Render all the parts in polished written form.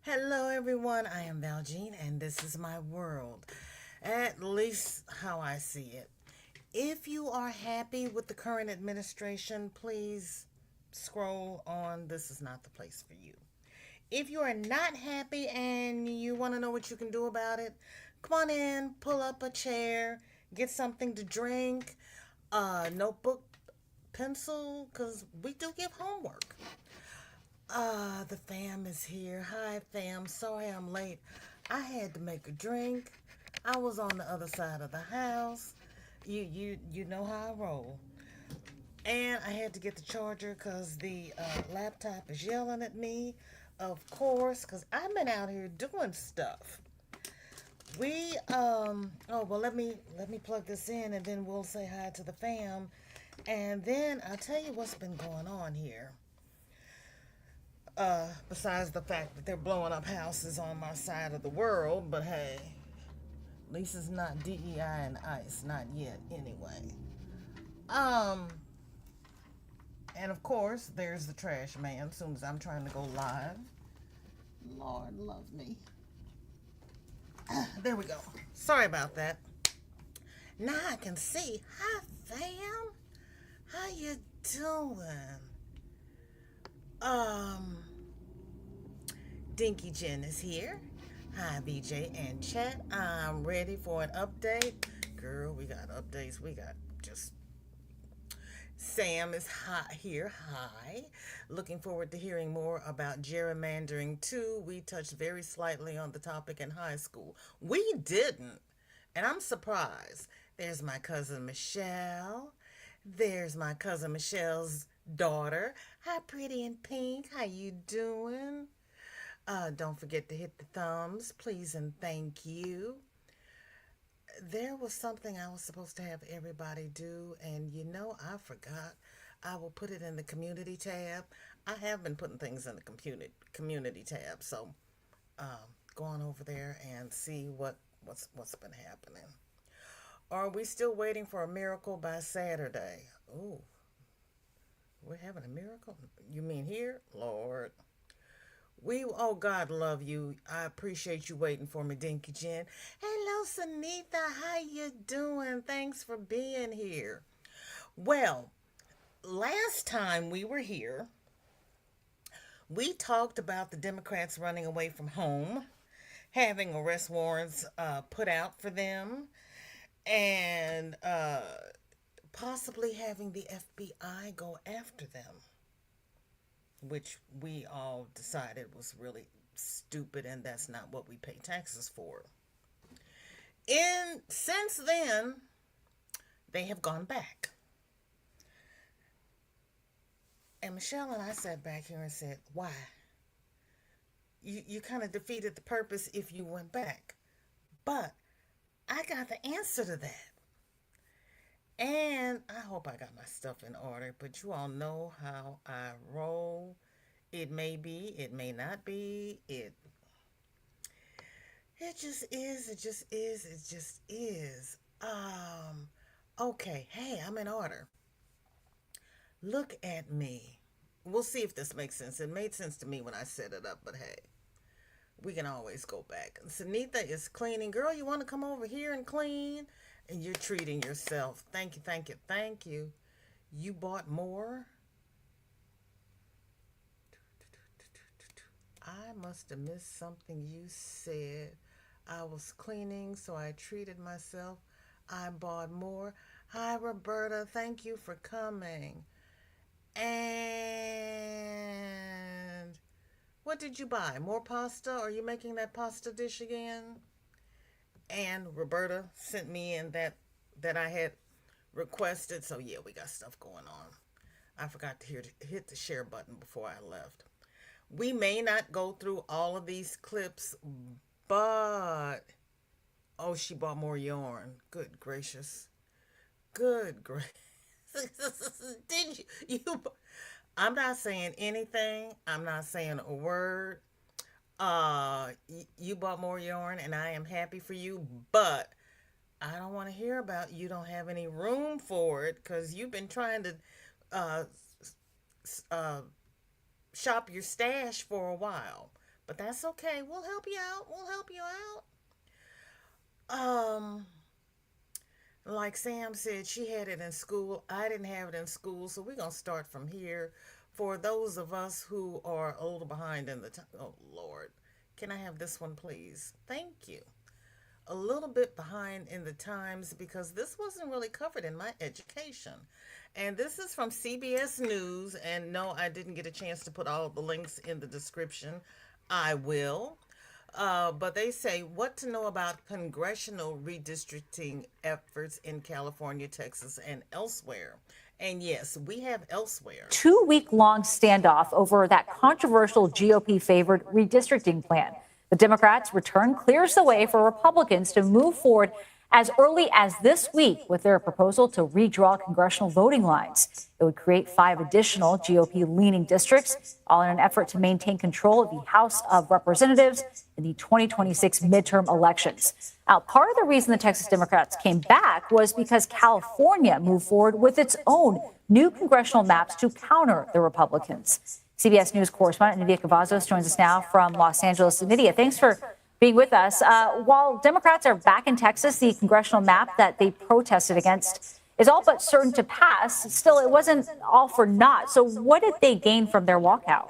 Hello, everyone. I am Valjean, and this is my world, at least how I see it. If you are happy with the current administration, please scroll on. This is not the place for you. If you are not happy and you want to know what you can do about it, come on in, pull up a chair, get something to drink, a notebook, pencil, because we do give homework. The fam is here. Hi, fam. Sorry I'm late. I had to make a drink. I was on the other side of the house. You know how I roll. And I had to get the charger because the laptop is yelling at me. Of course, because I've been out here doing stuff. Oh well, let me plug this in and then we'll say hi to the fam. And then I'll tell you what's been going on here. Besides the fact that they're blowing up houses on my side of the world, but hey, at least it's not DEI and ICE, not yet, anyway. Um, and of course, there's the trash man. As soon as I'm trying to go live, Lord love me. There we go. Sorry about that. Now I can see. Hi, fam. How you doing? Um, Dinky Jen is here. Hi, BJ and chat. I'm ready for an update. Girl, we got updates. We got just. Sam is hot here. Hi. Looking forward to hearing more about gerrymandering too. We touched very slightly on the topic in high school. We didn't. And I'm surprised. There's my cousin Michelle. There's my cousin Michelle's daughter. Hi, pretty in pink. How you doing? Don't forget to hit the thumbs, please and thank you. There was something I was supposed to have everybody do, and I forgot. I will put it in the community tab. I have been putting things in the community tab, so go on over there and see what's been happening. Are we still waiting for a miracle by Saturday? Oh, we're having a miracle? You mean here? Lord. Oh, God love you. I appreciate you waiting for me, Dinky Jen. Hello, Sunitha. How you doing? Thanks for being here. Well, last time we were here, we talked about the Democrats running away from home, having arrest warrants put out for them, and possibly having the FBI go after them, which we all decided was really stupid and that's not what we pay taxes for. And since then, they have gone back. And Michelle and I sat back here and said, why? You kind of defeated the purpose if you went back. But I got the answer to that. And I hope I got my stuff in order, but you all know how I roll. It may be, it may not be. It just is, it just is, it just is. Okay, hey, I'm in order. Look at me. We'll see if this makes sense. It made sense to me when I set it up, but hey, we can always go back. Sunitha is cleaning. Girl, you want to come over here and clean? And you're treating yourself. Thank you, thank you, thank you. You bought more? I must have missed something you said. I was cleaning, so I treated myself. I bought more. Hi, Roberta. Thank you for coming. And what did you buy? More pasta? Are you making that pasta dish again? And Roberta sent me in that I had requested. So yeah, we got stuff going on. I forgot to hit the share button before I left. We may not go through all of these clips, but oh, she bought more yarn. Good gracious. Good gracious. Did you? I'm not saying anything. I'm not saying a word. You bought more yarn, and I am happy for you. But I don't want to hear about you don't have any room for it because you've been trying to uh, uh, shop your stash for a while. But that's okay. We'll help you out. We'll help you out. Like Sam said, she had it in school. I didn't have it in school, so we're gonna start from here. For those of us who are a little behind in the time, oh Lord, can I have this one, please? Thank you. A little bit behind in the times because this wasn't really covered in my education. And this is from CBS News. And no, I didn't get a chance to put all the links in the description. I will. But they say what to know about congressional redistricting efforts in California, Texas, and elsewhere. And yes, we have elsewhere. 2-week-long standoff over that controversial GOP-favored redistricting plan. The Democrats' return clears the way for Republicans to move forward as early as this week with their proposal to redraw congressional voting lines. It would create 5 additional GOP-leaning districts, all in an effort to maintain control of the House of Representatives in the 2026 midterm elections. Now, part of the reason the Texas Democrats came back was because California moved forward with its own new congressional maps to counter the Republicans. CBS News correspondent Nydia Cavazos joins us now from Los Angeles. Nydia, thanks for being with us. While Democrats are back in Texas, the congressional map that they protested against is all but certain to pass. Still, it wasn't all for naught. So what did they gain from their walkout?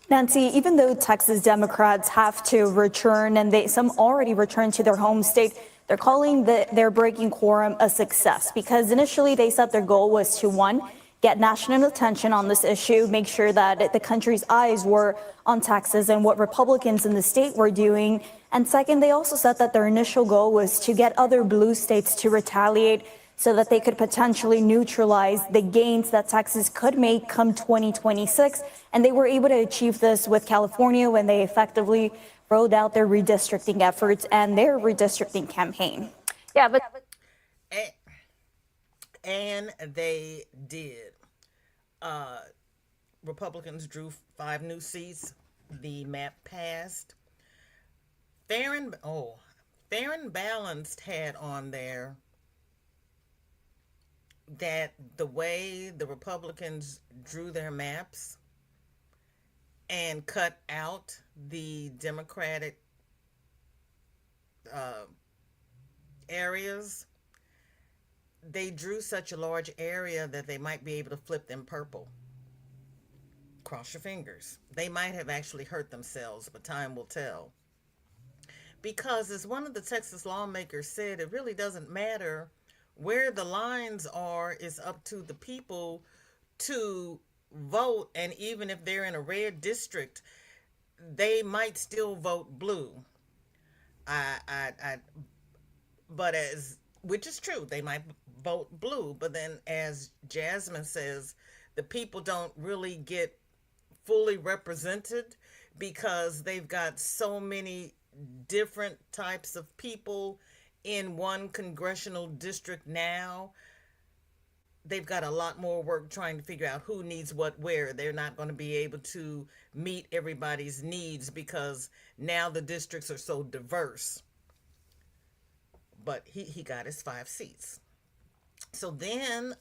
Nancy, even though Texas Democrats have to return, and some already returned to their home state, they're calling their breaking quorum a success because initially they said their goal was to, one, get national attention on this issue, make sure that the country's eyes were on Texas and what Republicans in the state were doing. And second, they also said that their initial goal was to get other blue states to retaliate so that they could potentially neutralize the gains that Texas could make come 2026. And they were able to achieve this with California when they effectively rolled out their redistricting efforts and their redistricting campaign. Yeah, but and they did. Republicans drew 5 new seats. The map passed. Fair and Balanced had on there that the way the Republicans drew their maps and cut out the Democratic areas, they drew such a large area that they might be able to flip them purple. Cross your fingers. They might have actually hurt themselves, but time will tell. Because as one of the Texas lawmakers said, it really doesn't matter where the lines are. It's up to the people to vote, and even if they're in a red district, they might still vote blue. But which is true, they might vote blue, but then as Jasmine says, the people don't really get fully represented because they've got so many different types of people in one congressional district now. They've got a lot more work trying to figure out who needs what where. They're not going to be able to meet everybody's needs because now the districts are so diverse. But he got his 5 seats. So then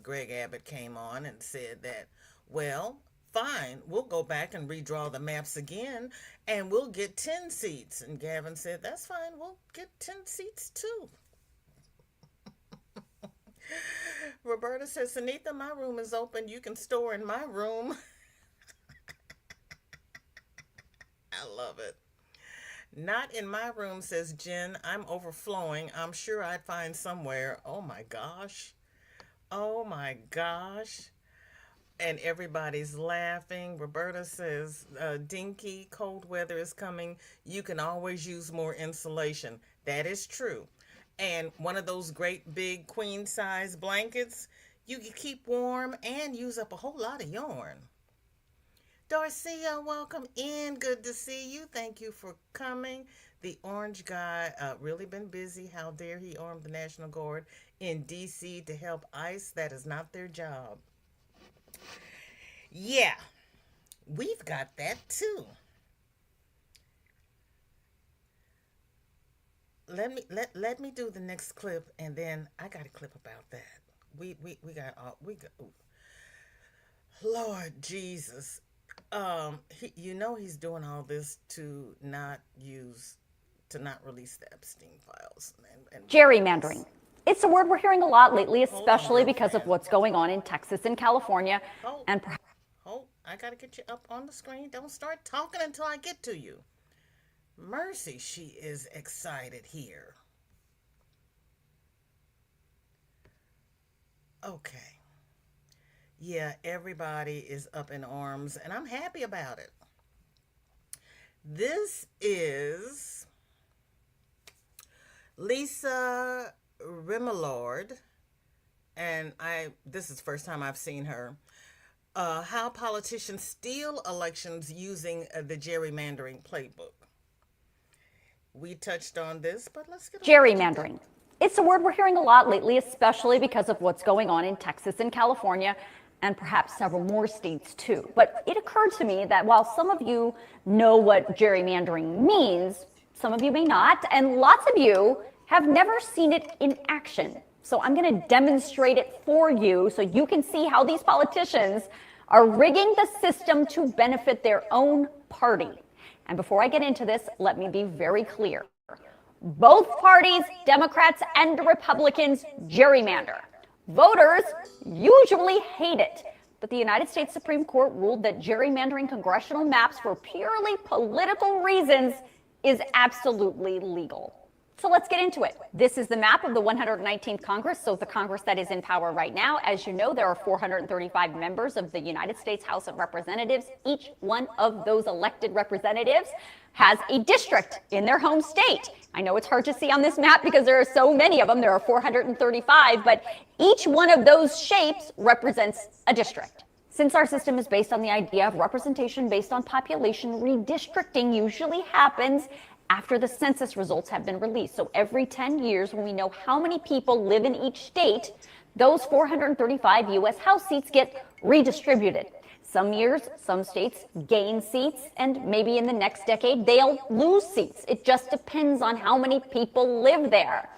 Greg Abbott came on and said that, well, fine, we'll go back and redraw the maps again and we'll get 10 seats. And Gavin said, that's fine, we'll get 10 seats too. Roberta says, Sunitha, my room is open. You can store in my room. I love it. Not in my room, says Jen. I'm overflowing. I'm sure I'd find somewhere. Oh my gosh. Oh my gosh. And everybody's laughing. Roberta says, Dinky, cold weather is coming. You can always use more insulation. That is true. And one of those great big queen size blankets, you can keep warm and use up a whole lot of yarn. Darcia, welcome in. Good to see you. Thank you for coming. The orange guy really been busy. How dare he arm the National Guard in D.C. to help ICE? That is not their job. Yeah, we've got that too. Let me do the next clip, and then I got a clip about that. We got Lord Jesus. He's doing all this to not release the Epstein files. And Gerrymandering. It's a word we're hearing a lot lately, Hold on, especially because of girlfriend. what's going on in Texas and California. Hold, And perhaps hold. I gotta get you up on the screen. Don't start talking until I get to you. Mercy, she is excited here. Okay. Yeah, everybody is up in arms, and I'm happy about it. This is Lisa Remillard, and this is the first time I've seen her. How politicians steal elections using the gerrymandering playbook. We touched on this, but let's get on. gerrymandering. It's a word we're hearing a lot lately, especially because of what's going on in Texas and California, and perhaps several more states too. But it occurred to me that while some of you know what gerrymandering means, some of you may not, and lots of you have never seen it in action. So I'm going to demonstrate it for you so you can see how these politicians are rigging the system to benefit their own party. And before I get into this, let me be very clear. Both parties, Democrats and Republicans, gerrymander. Voters usually hate it. But the United States Supreme Court ruled that gerrymandering congressional maps for purely political reasons is absolutely legal. So let's get into it. This is the map of the 119th Congress, so the Congress that is in power right now. As you know, there are 435 members of the United States House of Representatives. Each one of those elected representatives has a district in their home state. I know it's hard to see on this map because there are so many of them. There are 435, but each one of those shapes represents a district. Since our system is based on the idea of representation based on population, redistricting usually happens after the census results have been released. So every 10 years, when we know how many people live in each state, those 435 U.S. House seats get redistributed. Some years, some states gain seats, and maybe in the next decade, they'll lose seats. It just depends on how many people live there.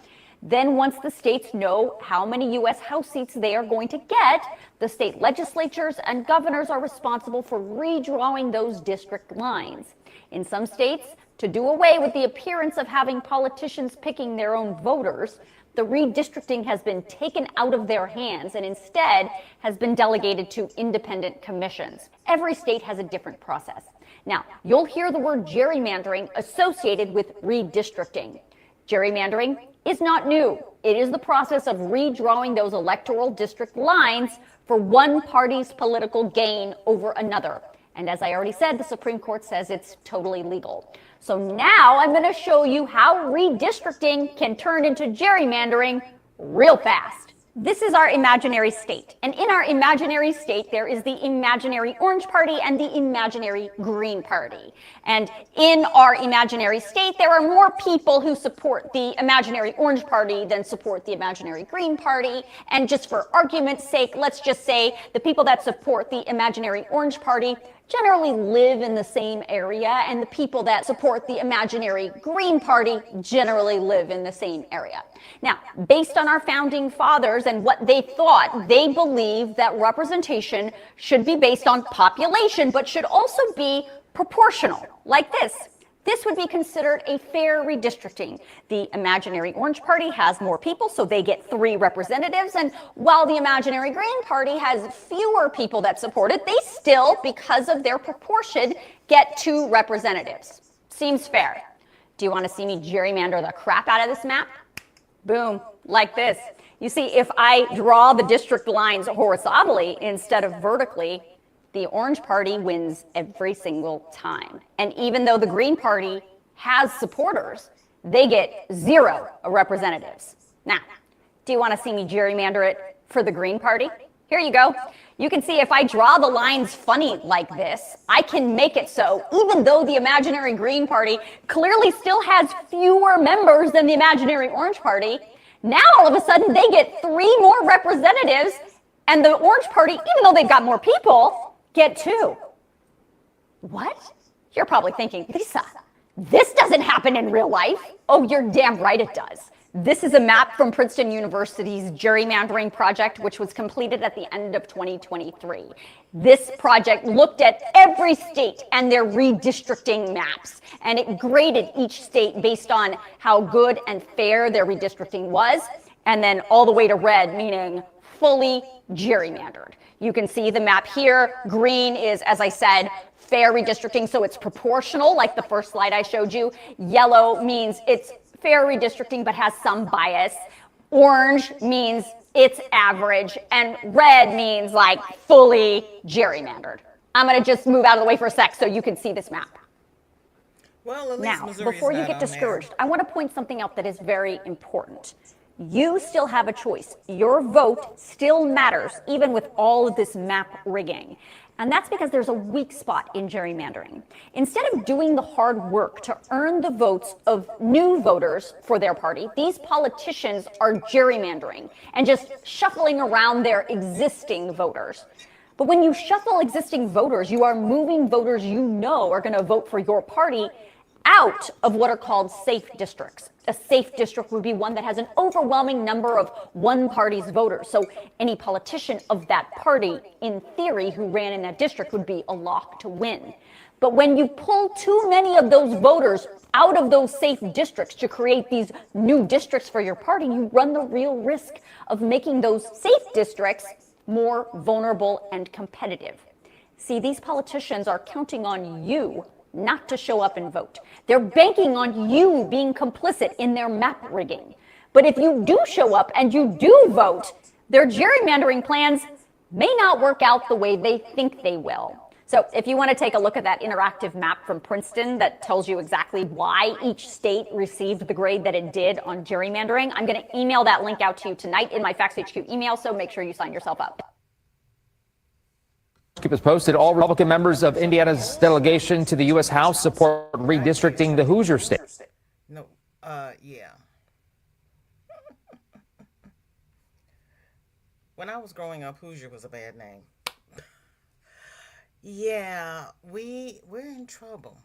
Then once the states know how many U.S. House seats they are going to get, the state legislatures and governors are responsible for redrawing those district lines. In some states, to do away with the appearance of having politicians picking their own voters, the redistricting has been taken out of their hands and instead has been delegated to independent commissions. Every state has a different process. Now, you'll hear the word gerrymandering associated with redistricting. Gerrymandering is not new. It is the process of redrawing those electoral district lines for one party's political gain over another. And as I already said, the Supreme Court says it's totally legal. So now I'm going to show you how redistricting can turn into gerrymandering real fast. This is our imaginary state. And in our imaginary state, there is the imaginary orange party and the imaginary green party. And in our imaginary state, there are more people who support the imaginary orange party than support the imaginary green party. And just for argument's sake, let's just say the people that support the imaginary orange party generally live in the same area, and the people that support the imaginary Green Party generally live in the same area. Now, based on our founding fathers and what they thought, they believed that representation should be based on population, but should also be proportional, like this. This would be considered a fair redistricting. The imaginary Orange Party has more people, so they get 3 representatives. And while the imaginary Green Party has fewer people that support it, they still, because of their proportion, get 2 representatives. Seems fair. Do you want to see me gerrymander the crap out of this map? Boom, like this. You see, if I draw the district lines horizontally instead of vertically, the Orange Party wins every single time. And even though the Green Party has supporters, they get 0 representatives. Now, do you want to see me gerrymander it for the Green Party? Here you go. You can see if I draw the lines funny like this, I can make it so even though the imaginary Green Party clearly still has fewer members than the imaginary Orange Party, now all of a sudden they get 3 more representatives, and the Orange Party, even though they've got more people, get 2. What? You're probably thinking, Lisa, this doesn't happen in real life. Oh, you're damn right it does. This is a map from Princeton University's gerrymandering project, which was completed at the end of 2023. This project looked at every state and their redistricting maps, and it graded each state based on how good and fair their redistricting was, and then all the way to red, meaning fully gerrymandered. You can see the map here. Green is, as I said, fair redistricting, so it's proportional, like the first slide I showed you. Yellow means it's fair redistricting but has some bias. Orange means it's average, and red means like fully gerrymandered. I'm going to just move out of the way for a sec so you can see this map. Well, at least Now, Missouri's before you not get on discouraged, I want to point something out that is very important. You still have a choice. Your vote still matters, even with all of this map rigging. And that's because there's a weak spot in gerrymandering. Instead of doing the hard work to earn the votes of new voters for their party, these politicians are gerrymandering and just shuffling around their existing voters. But when you shuffle existing voters, you are moving voters you know are going to vote for your party out of what are called safe districts. A safe district would be one that has an overwhelming number of one party's voters. So any politician of that party, in theory, who ran in that district would be a lock to win. But when you pull too many of those voters out of those safe districts to create these new districts for your party, you run the real risk of making those safe districts more vulnerable and competitive. See, these politicians are counting on you not to show up and vote. They're banking on you being complicit in their map rigging. But if you do show up and you do vote, their gerrymandering plans may not work out the way they think they will. So if you want to take a look at that interactive map from Princeton that tells you exactly why each state received the grade that it did on gerrymandering, I'm going to email that link out to you tonight in my Facts HQ email, so make sure you sign yourself up. Keep us posted. All Republican members of Indiana's delegation to the U.S. House support redistricting the Hoosier state. No, yeah. When I was growing up, Hoosier was a bad name. Yeah, we're in trouble.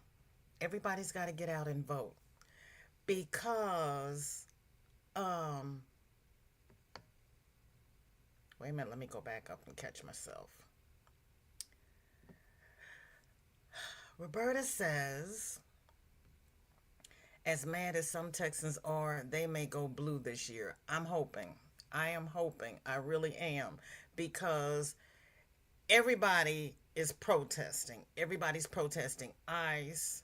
Everybody's got to get out and vote because, wait a minute, let me go back up and catch myself. Roberta says, as mad as some Texans are, they may go blue this year. I'm hoping. I am hoping. I really am. Because everybody is protesting. Everybody's protesting ICE.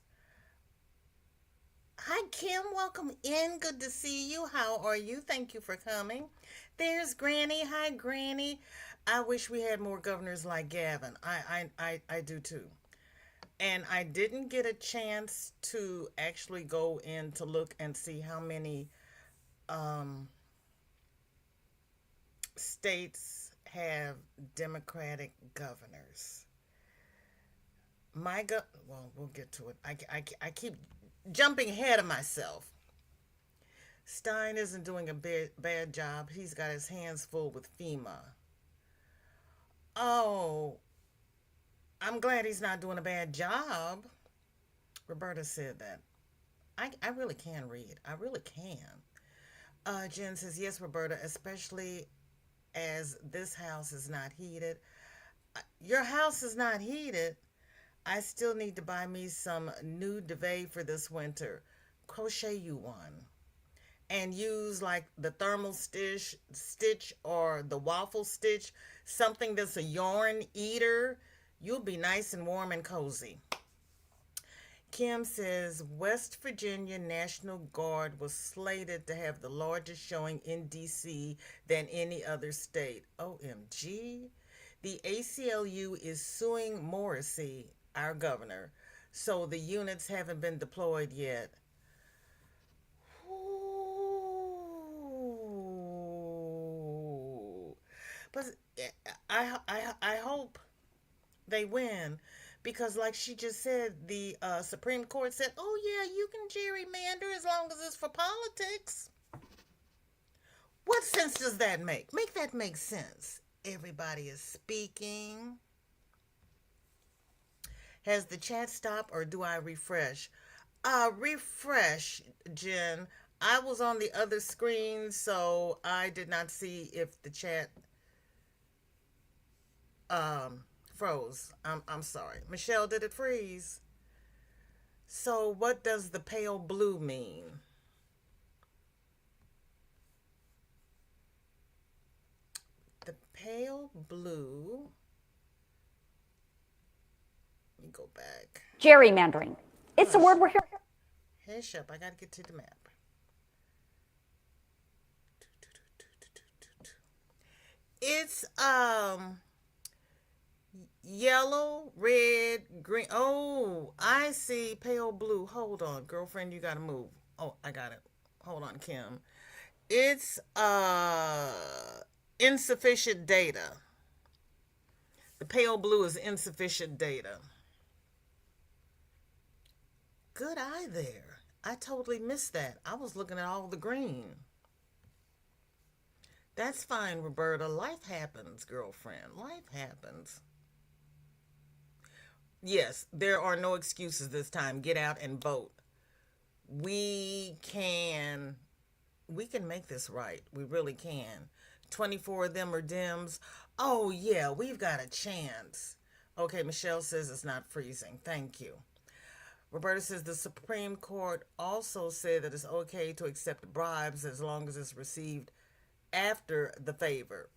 Hi, Kim. Welcome in. Good to see you. How are you? Thank you for coming. There's Granny. Hi, Granny. I wish we had more governors like Gavin. I do too. And I didn't get a chance to actually go in to look and see how many states have Democratic governors. Well, we'll get to it. I keep jumping ahead of myself. Stein isn't doing a bad job. He's got his hands full with FEMA. Oh, I'm glad he's not doing a bad job. Roberta said that. I really can read. I really can. Jen says, yes, Roberta, especially as this house is not heated. Your house is not heated. I still need to buy me some new duvet for this winter. Crochet you one. And use like the thermal stitch or the waffle stitch, something that's a yarn eater. You'll be nice and warm and cozy. Kim says, West Virginia National Guard was slated to have the largest showing in D.C. than any other state. OMG. The ACLU is suing Morrissey, our governor, so the units haven't been deployed yet. Ooh. But I hope they win, because like she just said, the Supreme Court said, oh yeah, you can gerrymander as long as it's for politics. What sense does that make? Make that make sense. Everybody is speaking. Has the chat stopped or do I refresh? Refresh, Jen. I was on the other screen, so I did not see if the chat froze. I'm sorry. Michelle, did it freeze? So what does the pale blue mean? The pale blue. Let me go back. Gerrymandering. It's a word we're hearing. Hush up, I gotta get to the map. It's yellow, red, green. Oh, I see pale blue. Hold on, girlfriend, you gotta move. Oh, I got it. Hold on, Kim. It's insufficient data. The pale blue is insufficient data. Good eye there. I totally missed that. I was looking at all the green. That's fine, Roberta. Life happens, girlfriend. Life happens. Yes, there are no excuses this time. Get out and vote. We can make this right. We really can. 24 of them are Dems. Oh, yeah, we've got a chance. Okay, Michelle says it's not freezing. Thank you. Roberta says the Supreme Court also said that it's okay to accept bribes as long as it's received after the favor.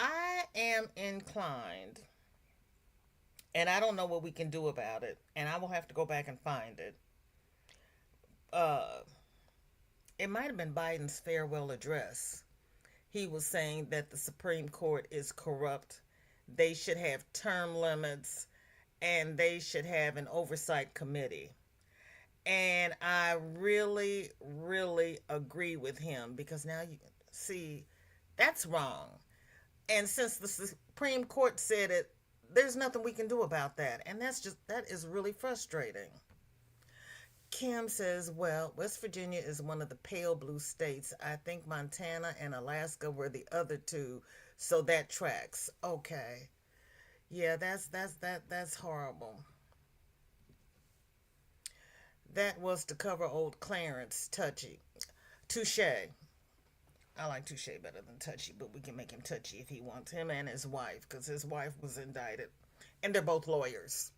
I am inclined, and I don't know what we can do about it, and I will have to go back and find it. It might have been Biden's farewell address. He was saying that the Supreme Court is corrupt. They should have term limits, and they should have an oversight committee. And I really, really agree with him, because now you see, that's wrong. And since the Supreme Court said it, there's nothing we can do about that. And that is really frustrating. Kim says, well, West Virginia is one of the pale blue states. I think Montana and Alaska were the other two, so that tracks. Okay. Yeah, that's horrible. That was to cover old Clarence Touchy. Touche. I like Touche better than Touchy, but we can make him Touchy if he wants. Him and his wife, because his wife was indicted. And they're both lawyers.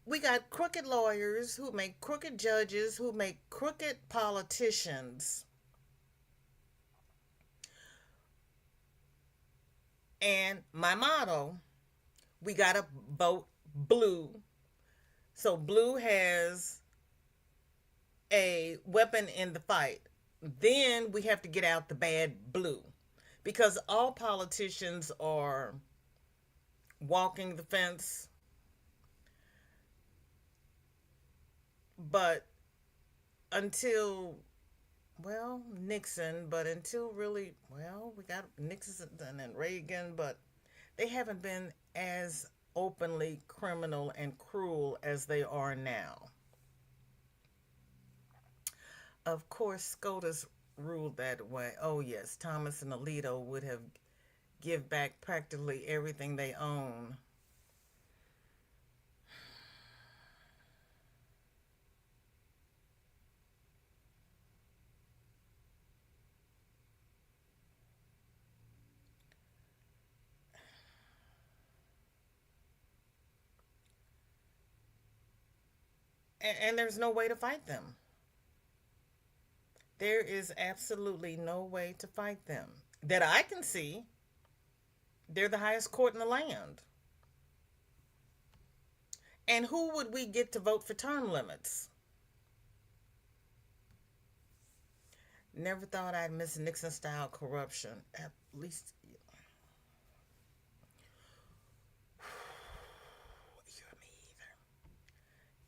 We got crooked lawyers who make crooked judges, who make crooked politicians. And my motto, we got to vote blue. So blue has a weapon in the fight. Then we have to get out the bad blue, because all politicians are walking the fence. But until, well, Nixon, but until really, well, we got Nixon and Reagan, but they haven't been as openly criminal and cruel as they are now. Of course, SCOTUS ruled that way. Oh, yes, Thomas and Alito would have give back practically everything they own. And there's no way to fight them. There is absolutely no way to fight them that I can see. They're the highest court in the land. And who would we get to vote for term limits? Never thought I'd miss Nixon-style corruption. At least,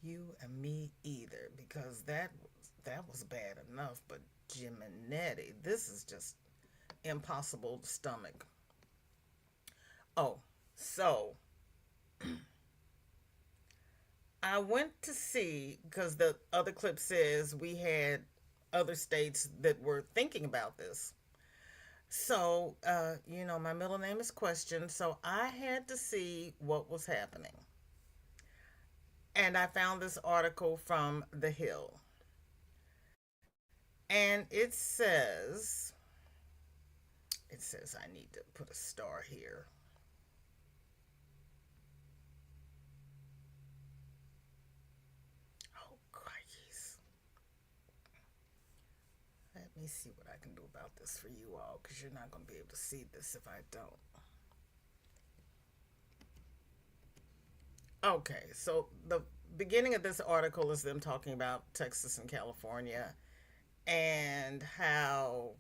you and me either, because that was bad enough. But Jiminetti, this is just impossible to stomach. Oh, so I went to see, because the other clip says we had other states that were thinking about this. So, my middle name is Question, so I had to see what was happening. And I found this article from The Hill. And it says I need to put a star here. Oh, crikeys. Let me see what I can do about this for you all, because you're not going to be able to see this if I don't. Okay, so the beginning of this article is them talking about Texas and California and how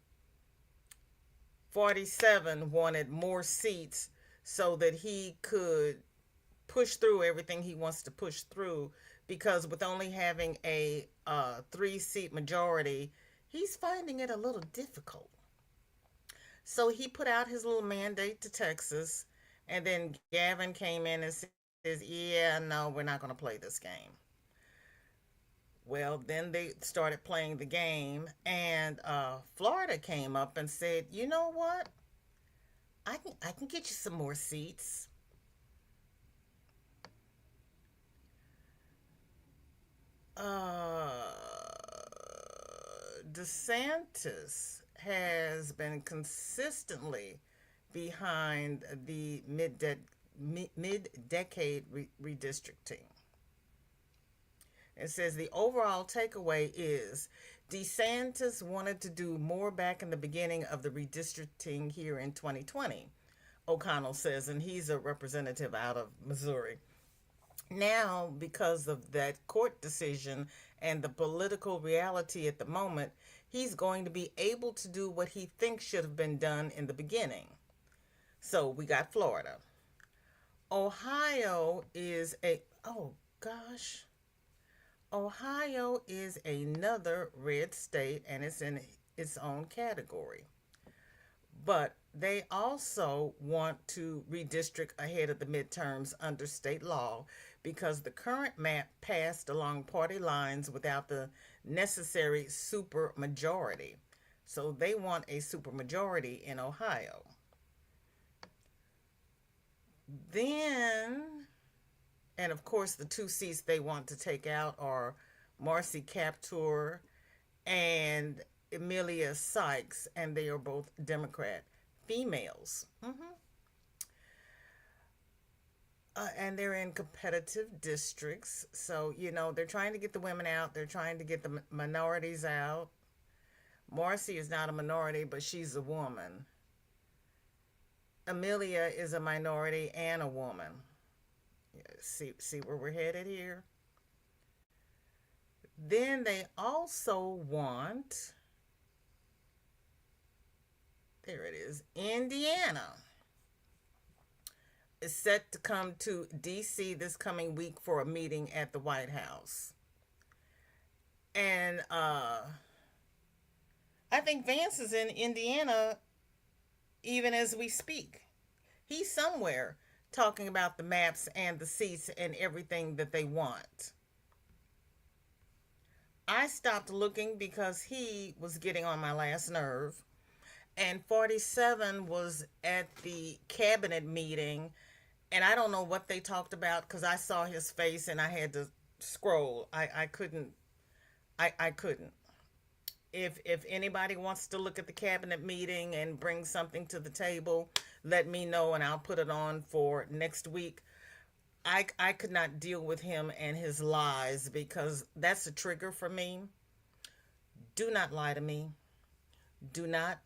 47 wanted more seats so that he could push through everything he wants to push through, because with only having a 3-seat majority, he's finding it a little difficult. So he put out his little mandate to Texas, and then Gavin came in and says, yeah, no, we're not going to play this game. Well, then they started playing the game, and Florida came up and said, you know what? I can get you some more seats. DeSantis has been consistently behind the mid-decade redistricting. It says the overall takeaway is DeSantis wanted to do more back in the beginning of the redistricting here in 2020, O'Connell says, and he's a representative out of Missouri. Now, because of that court decision and the political reality at the moment, he's going to be able to do what he thinks should have been done in the beginning. So we got Florida. Ohio is Ohio is another red state, and it's in its own category. But they also want to redistrict ahead of the midterms under state law, because the current map passed along party lines without the necessary supermajority. So they want a supermajority in Ohio. Then, and of course, the 2 seats they want to take out are Marcy Kaptur and Emilia Sykes, and they are both Democrat females. And they're in competitive districts. So, they're trying to get the women out. They're trying to get the minorities out. Marcy is not a minority, but she's a woman. Amelia is a minority and a woman. See where we're headed here? Then they also want, there it is, Indiana is set to come to D.C. this coming week for a meeting at the White House. And I think Vance is in Indiana even as we speak. He's somewhere talking about the maps and the seats and everything that they want. I stopped looking because he was getting on my last nerve. And 47 was at the cabinet meeting, and I don't know what they talked about because I saw his face and I had to scroll. I couldn't. If anybody wants to look at the cabinet meeting and bring something to the table, let me know and I'll put it on for next week. I could not deal with him and his lies, because that's a trigger for me. Do not lie to me. Do not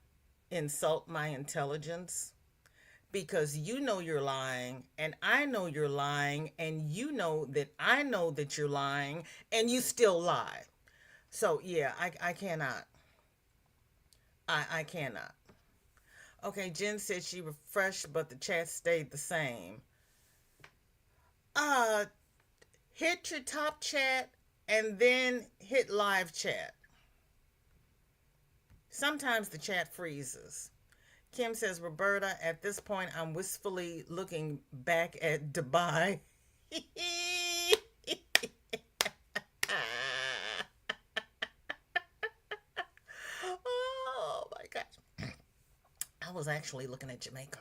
insult my intelligence, because you know you're lying and I know you're lying and you know that I know that you're lying and you still lie. So yeah, I cannot. I cannot. Okay, Jen said she refreshed, but the chat stayed the same. Hit your top chat and then hit live chat. Sometimes the chat freezes. Kim says, Roberta, at this point, I'm wistfully looking back at Dubai. Oh my gosh. I was actually looking at Jamaica.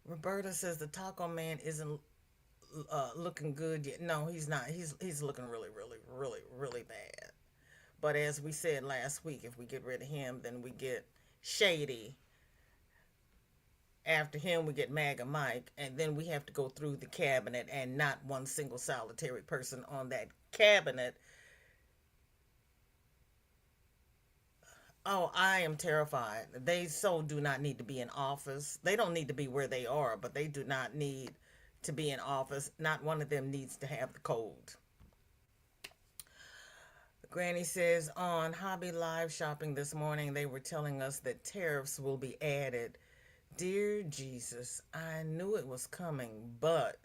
Roberta says the taco man isn't looking good yet. No, he's not. He's looking really, really, really, really bad. But as we said last week, if we get rid of him, then we get Shady. After him, we get MAGA Mike, and then we have to go through the cabinet, and not one single solitary person on that cabinet. Oh, I am terrified. They so do not need to be in office. They don't need to be where they are, but they do not need to be in office. Not one of them needs to have the cold. Granny says on Hobby Live Shopping this morning, they were telling us that tariffs will be added. Dear Jesus, I knew it was coming, but...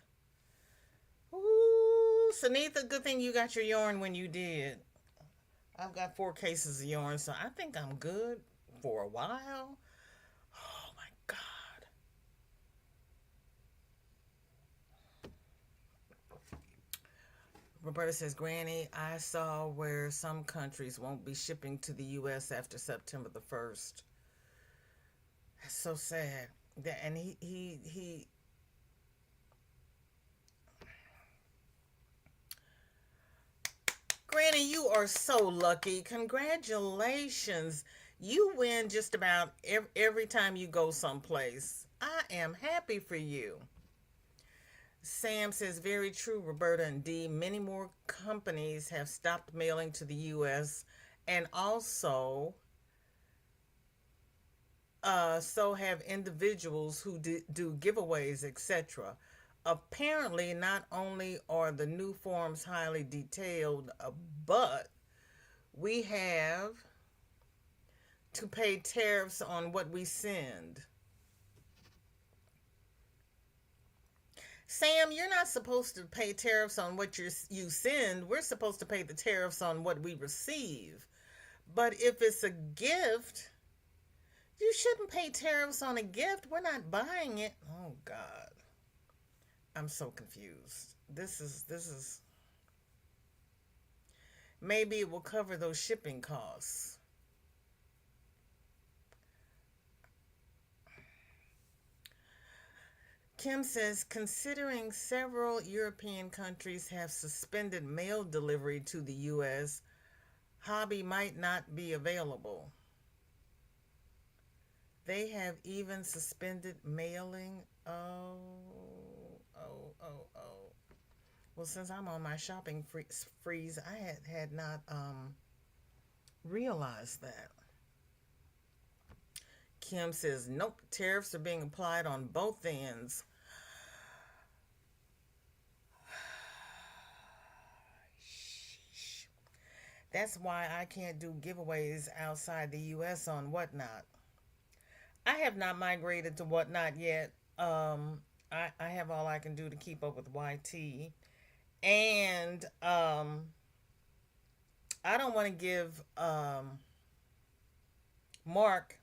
Ooh, Sunitha, good thing you got your yarn when you did. I've got 4 cases of yarn, so I think I'm good for a while. Oh, my God. Roberta says, Granny, I saw where some countries won't be shipping to the U.S. after September the 1st. That's so sad. And he Granny, you are so lucky. Congratulations. You win just about every time you go someplace. I am happy for you. Sam says, very true, Roberta and Dee. Many more companies have stopped mailing to the U.S. and also so have individuals who do giveaways, etc. Apparently, not only are the new forms highly detailed, but we have to pay tariffs on what we send. Sam, you're not supposed to pay tariffs on what you send. We're supposed to pay the tariffs on what we receive. But if it's a gift, you shouldn't pay tariffs on a gift. We're not buying it. Oh, God. I'm so confused. This is... Maybe it will cover those shipping costs. Kim says, considering several European countries have suspended mail delivery to the U.S., Hobby might not be available. They have even suspended mailing. Oh. Well, since I'm on my shopping freeze, I had not realized that. Kim says, nope, tariffs are being applied on both ends. That's why I can't do giveaways outside the U.S. on Whatnot. I have not migrated to Whatnot yet. I have all I can do to keep up with YT. And I don't want to give Mark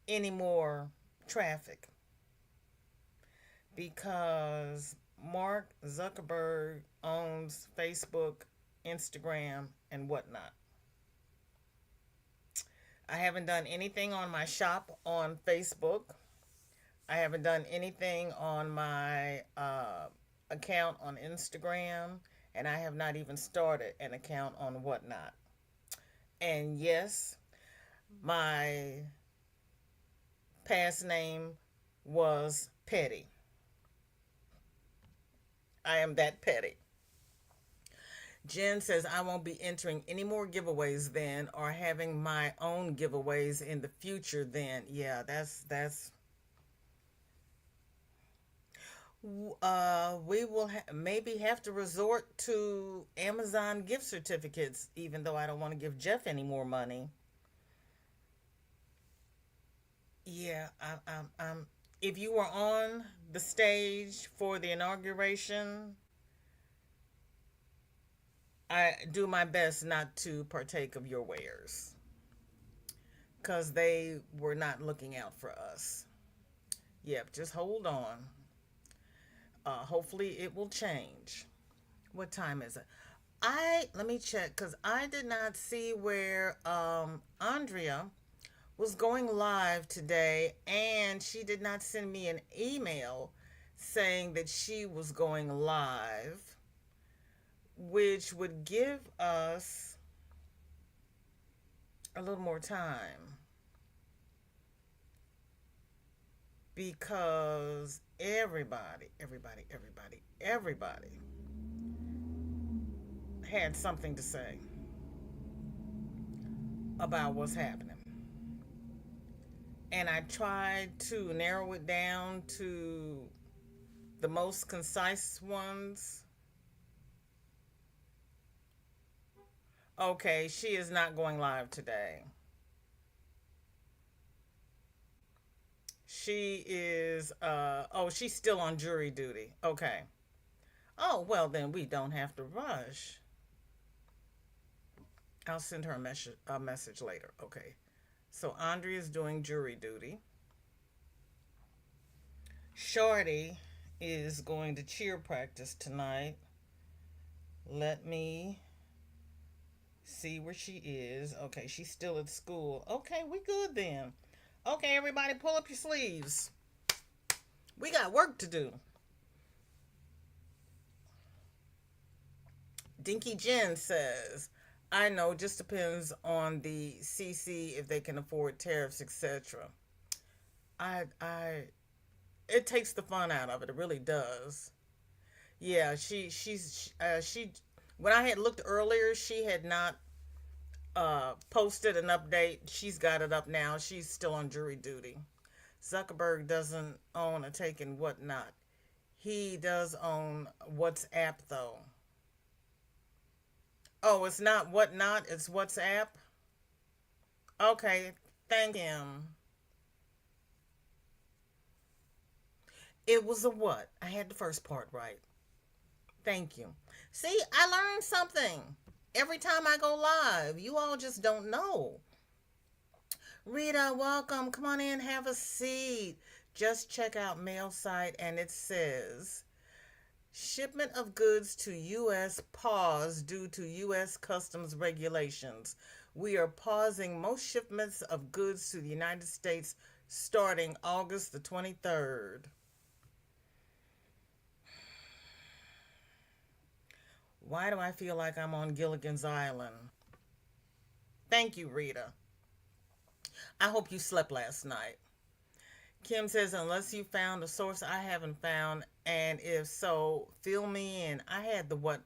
any more traffic because Mark Zuckerberg owns Facebook, Instagram, and Whatnot. I haven't done anything on my shop on Facebook. I haven't done anything on my account on Instagram, and I have not even started an account on Whatnot. And yes, my past name was Petty. I am that petty. Jen says, I won't be entering any more giveaways then, or having my own giveaways in the future then. Yeah, that's we will maybe have to resort to Amazon gift certificates, even though I don't want to give Jeff any more money. Yeah, if you were on the stage for the inauguration, I do my best not to partake of your wares. because they were not looking out for us. Yep, just hold on. Hopefully it will change. What time is it? Let me check because I did not see where Andrea was going live today, and she did not send me an email saying that she was going live, which would give us a little more time because everybody had something to say about what's happening. And I tried to narrow it down to the most concise ones. Okay, she is not going live today. She is, she's still on jury duty. Okay. Oh, well, then we don't have to rush. I'll send her a message later. Okay. So Andrea is doing jury duty. Shorty is going to cheer practice tonight. Let me see where she is. Okay, she's still at school. Okay, we good then. Okay, everybody, pull up your sleeves. We got work to do. Dinky Jen says, I know, just depends on the CC if they can afford tariffs, etc. It takes the fun out of it. It really does. Yeah, she when I had looked earlier, she had not posted an update. She's got it up now. She's still on jury duty. Zuckerberg doesn't own a take and whatnot. He does own WhatsApp though. Oh, it's not whatnot, it's WhatsApp. Okay, thank him. It was a what? I had the first part right. Thank you. See, I learned something every time I go live. You all just don't know. Rita, welcome. Come on in, have a seat. Just check out mail site and it says, shipment of goods to U.S. paused due to U.S. customs regulations. We are pausing most shipments of goods to the United States starting August the 23rd. Why do I feel like I'm on Gilligan's Island? Thank you, Rita. I hope you slept last night. Kim says, unless you found a source I haven't found, and if so, fill me in. I had the what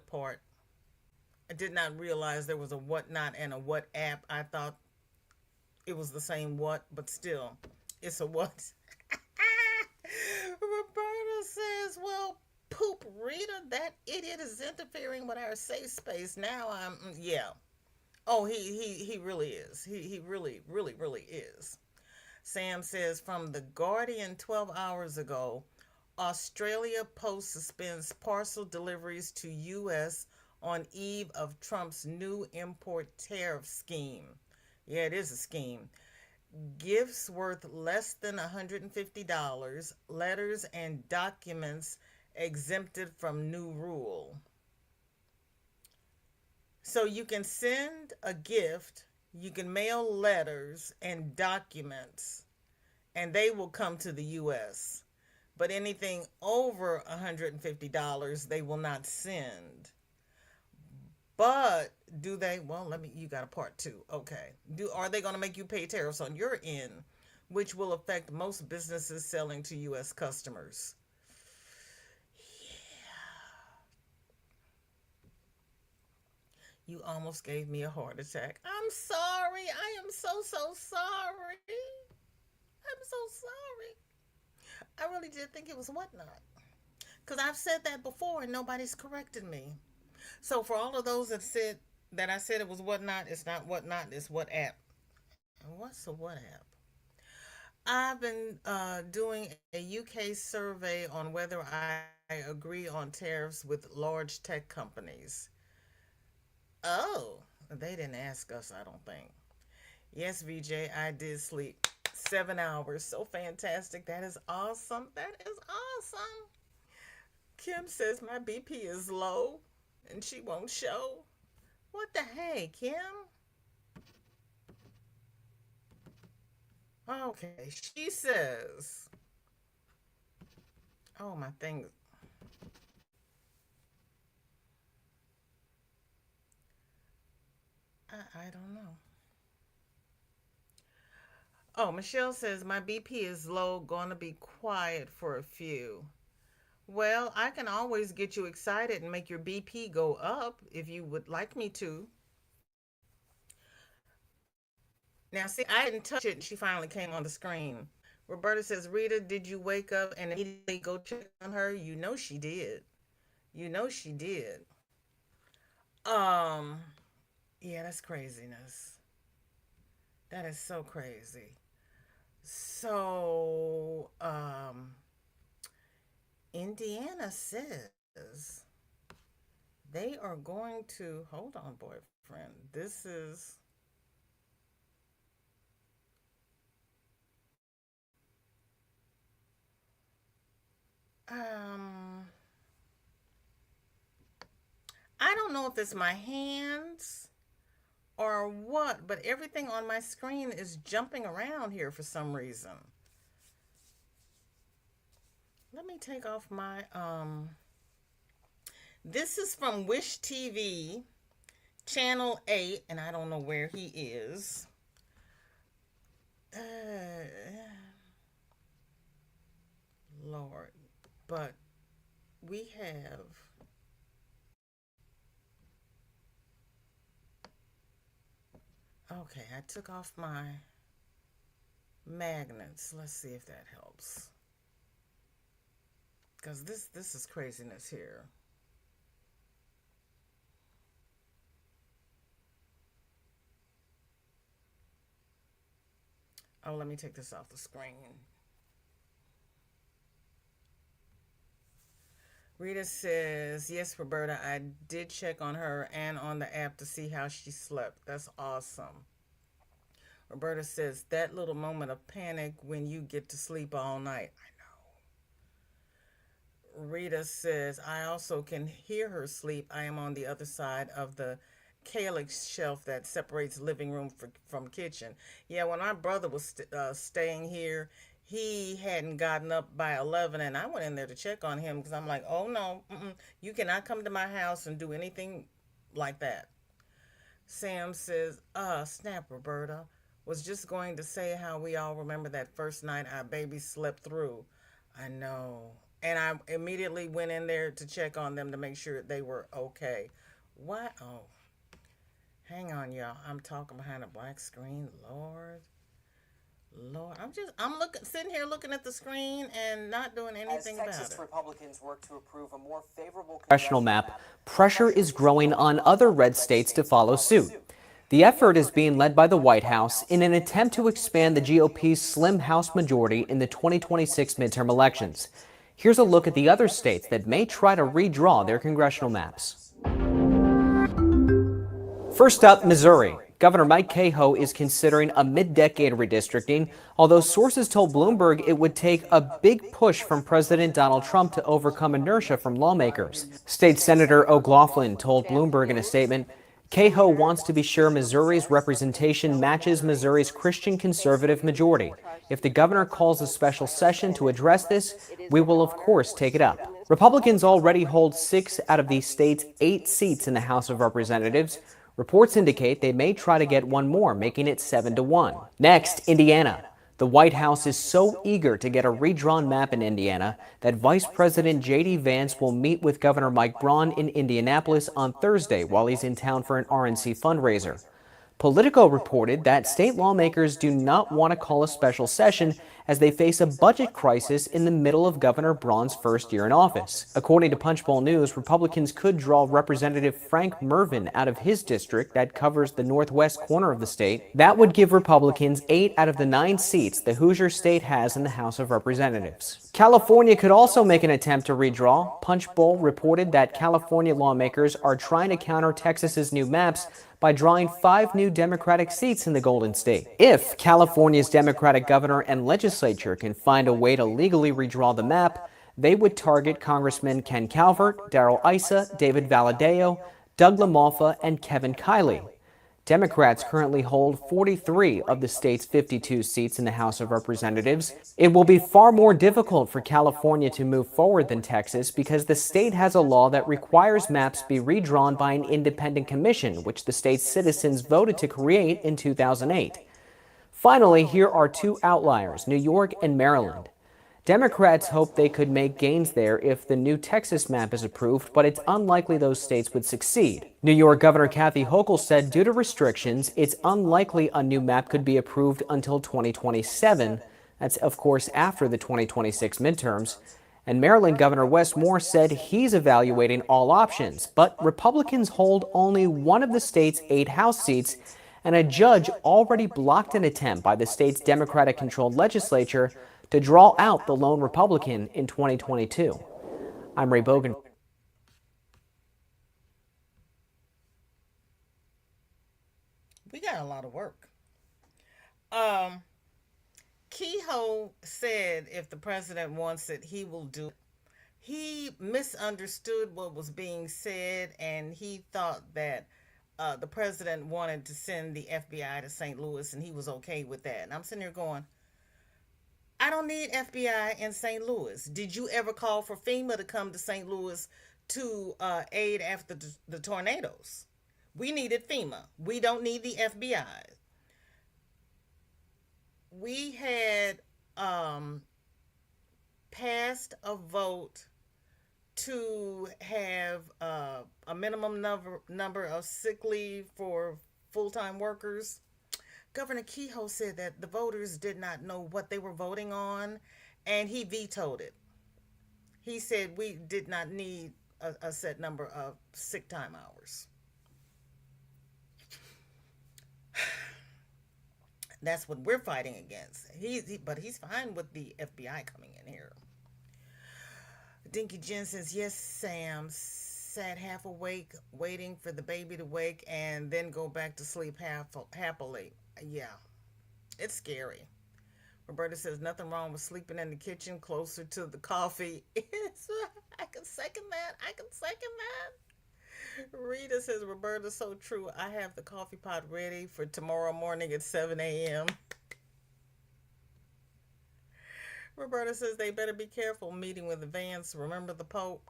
part. I did not realize there was a whatnot and a what app. I thought it was the same what, but still, it's a what. Roberta says, well, poop, Rita, that idiot is interfering with our safe space. Now yeah. Oh, he really is. He really is. Sam says, from The Guardian 12 hours ago, Australia Post suspends parcel deliveries to U.S. on eve of Trump's new import tariff scheme. Yeah, it is a scheme. Gifts worth less than $150, letters and documents exempted from new rule. So you can send a gift, you can mail letters and documents, and they will come to the U.S. But anything over $150, they will not send. But do they? Well, you got a part two. Okay. Are they going to make you pay tariffs on your end, which will affect most businesses selling to U.S. customers? You almost gave me a heart attack. I'm sorry. I am so sorry. I'm so sorry. I really did think it was whatnot. Because I've said that before and nobody's corrected me. So for all of those that said that I said it was whatnot, it's not whatnot, it's what app. What's a what app? I've been doing a UK survey on whether I agree on tariffs with large tech companies. Oh, They didn't ask us, I don't think. Yes, VJ, I did sleep 7 hours. So fantastic. That is awesome. That is awesome. Kim says my BP is low and she won't show. What the heck, Kim? Okay, she says, oh, my thing. I don't know. Oh, Michelle says my BP is low, gonna be quiet for a few. Well, I can always get you excited and make your BP go up if you would like me to. Now, see, I didn't touch it and she finally came on the screen. Roberta says, Rita, did you wake up and immediately go check on her? You know she did. You know she did. Yeah, that's craziness. That is so crazy. So, Indiana says they are going to, hold on, boyfriend. This is, I don't know if it's my hands or what, but everything on my screen is jumping around here for some reason. Let me take off my, this is from Wish TV, Channel 8, and I don't know where he is. Lord, but we have, okay, I took off my magnets. Let's see if that helps. Because this is craziness here. Oh, let me take this off the screen. Rita says, yes, Roberta, I did check on her and on the app to see how she slept. That's awesome. Roberta says, that little moment of panic when you get to sleep all night. I know. Rita says, I also can hear her sleep. I am on the other side of the calyx shelf that separates living room from kitchen. Yeah, when my brother was staying here, he hadn't gotten up by 11, and I went in there to check on him because I'm like, oh, no, you cannot come to my house and do anything like that. Sam says, snap, Roberta. Was just going to say how we all remember that first night our baby slept through. I know. And I immediately went in there to check on them to make sure they were okay. What? Oh, hang on, y'all. I'm talking behind a black screen. Lord. I'm sitting here looking at the screen and not doing anything about it. As Texas Republicans work to approve a more favorable congressional map, pressure is growing on other red states to follow suit. The effort is being led by the White House in an attempt to expand the GOP's slim House majority in the 2026 midterm elections. Here's a look at the other states that may try to redraw their congressional maps. First up, Missouri. Governor Mike Kehoe is considering a mid-decade redistricting, although sources told Bloomberg it would take a big push from President Donald Trump to overcome inertia from lawmakers. State Senator O'Loughlin told Bloomberg in a statement, Kehoe wants to be sure Missouri's representation matches Missouri's Christian conservative majority. If the governor calls a special session to address this, we will of course take it up. Republicans already hold 6 out of the state's 8 seats in the House of Representatives. Reports indicate they may try to get one more, making it 7-1. Next, Indiana. The White House is so eager to get a redrawn map in Indiana that Vice President J.D. Vance will meet with Governor Mike Braun in Indianapolis on Thursday while he's in town for an RNC fundraiser. Politico reported that state lawmakers do not want to call a special session as they face a budget crisis in the middle of Governor Braun's first year in office. According to Punchbowl News, Republicans could draw Representative Frank Mervyn out of his district that covers the northwest corner of the state. That would give Republicans 8 out of the 9 seats the Hoosier state has in the House of Representatives. California could also make an attempt to redraw. Punchbowl reported that California lawmakers are trying to counter Texas's new maps by drawing 5 new Democratic seats in the Golden State. If California's Democratic governor and legislature can find a way to legally redraw the map, they would target Congressmen Ken Calvert, Darrell Issa, David Valadao, Doug LaMalfa, and Kevin Kiley. Democrats currently hold 43 of the state's 52 seats in the House of Representatives. It will be far more difficult for California to move forward than Texas because the state has a law that requires maps be redrawn by an independent commission, which the state's citizens voted to create in 2008. Finally, here are 2 outliers, New York and Maryland. Democrats hope they could make gains there if the new Texas map is approved, but it's unlikely those states would succeed. New York Governor Kathy Hochul said due to restrictions, it's unlikely a new map could be approved until 2027. That's, of course, after the 2026 midterms. And Maryland Governor Wes Moore said he's evaluating all options, but Republicans hold only one of the state's 8 House seats, and a judge already blocked an attempt by the state's Democratic-controlled legislature to draw out the lone Republican in 2022. I'm Ray Bogan. We got a lot of work. Kehoe said if the president wants it, he will do it. He misunderstood what was being said, and he thought that the president wanted to send the FBI to St. Louis, and he was okay with that. And I'm sitting here going, I don't need FBI in St. Louis. Did you ever call for FEMA to come to St. Louis to aid after the tornadoes? We needed FEMA. We don't need the FBI. We had passed a vote to have a minimum number of sick leave for full-time workers. Governor Kehoe said that the voters did not know what they were voting on, and he vetoed it. He said we did not need a set number of sick time hours. That's what we're fighting against. But he's fine with the FBI coming in here. Dinky Jen says, yes, Sam, sat half awake, waiting for the baby to wake, and then go back to sleep happily. Yeah, it's scary. Roberta says, nothing wrong with sleeping in the kitchen closer to the coffee. I can second that. Rita says, Roberta's so true. I have the coffee pot ready for tomorrow morning at 7 a.m. Roberta says, they better be careful meeting with the Vance. Remember the Pope?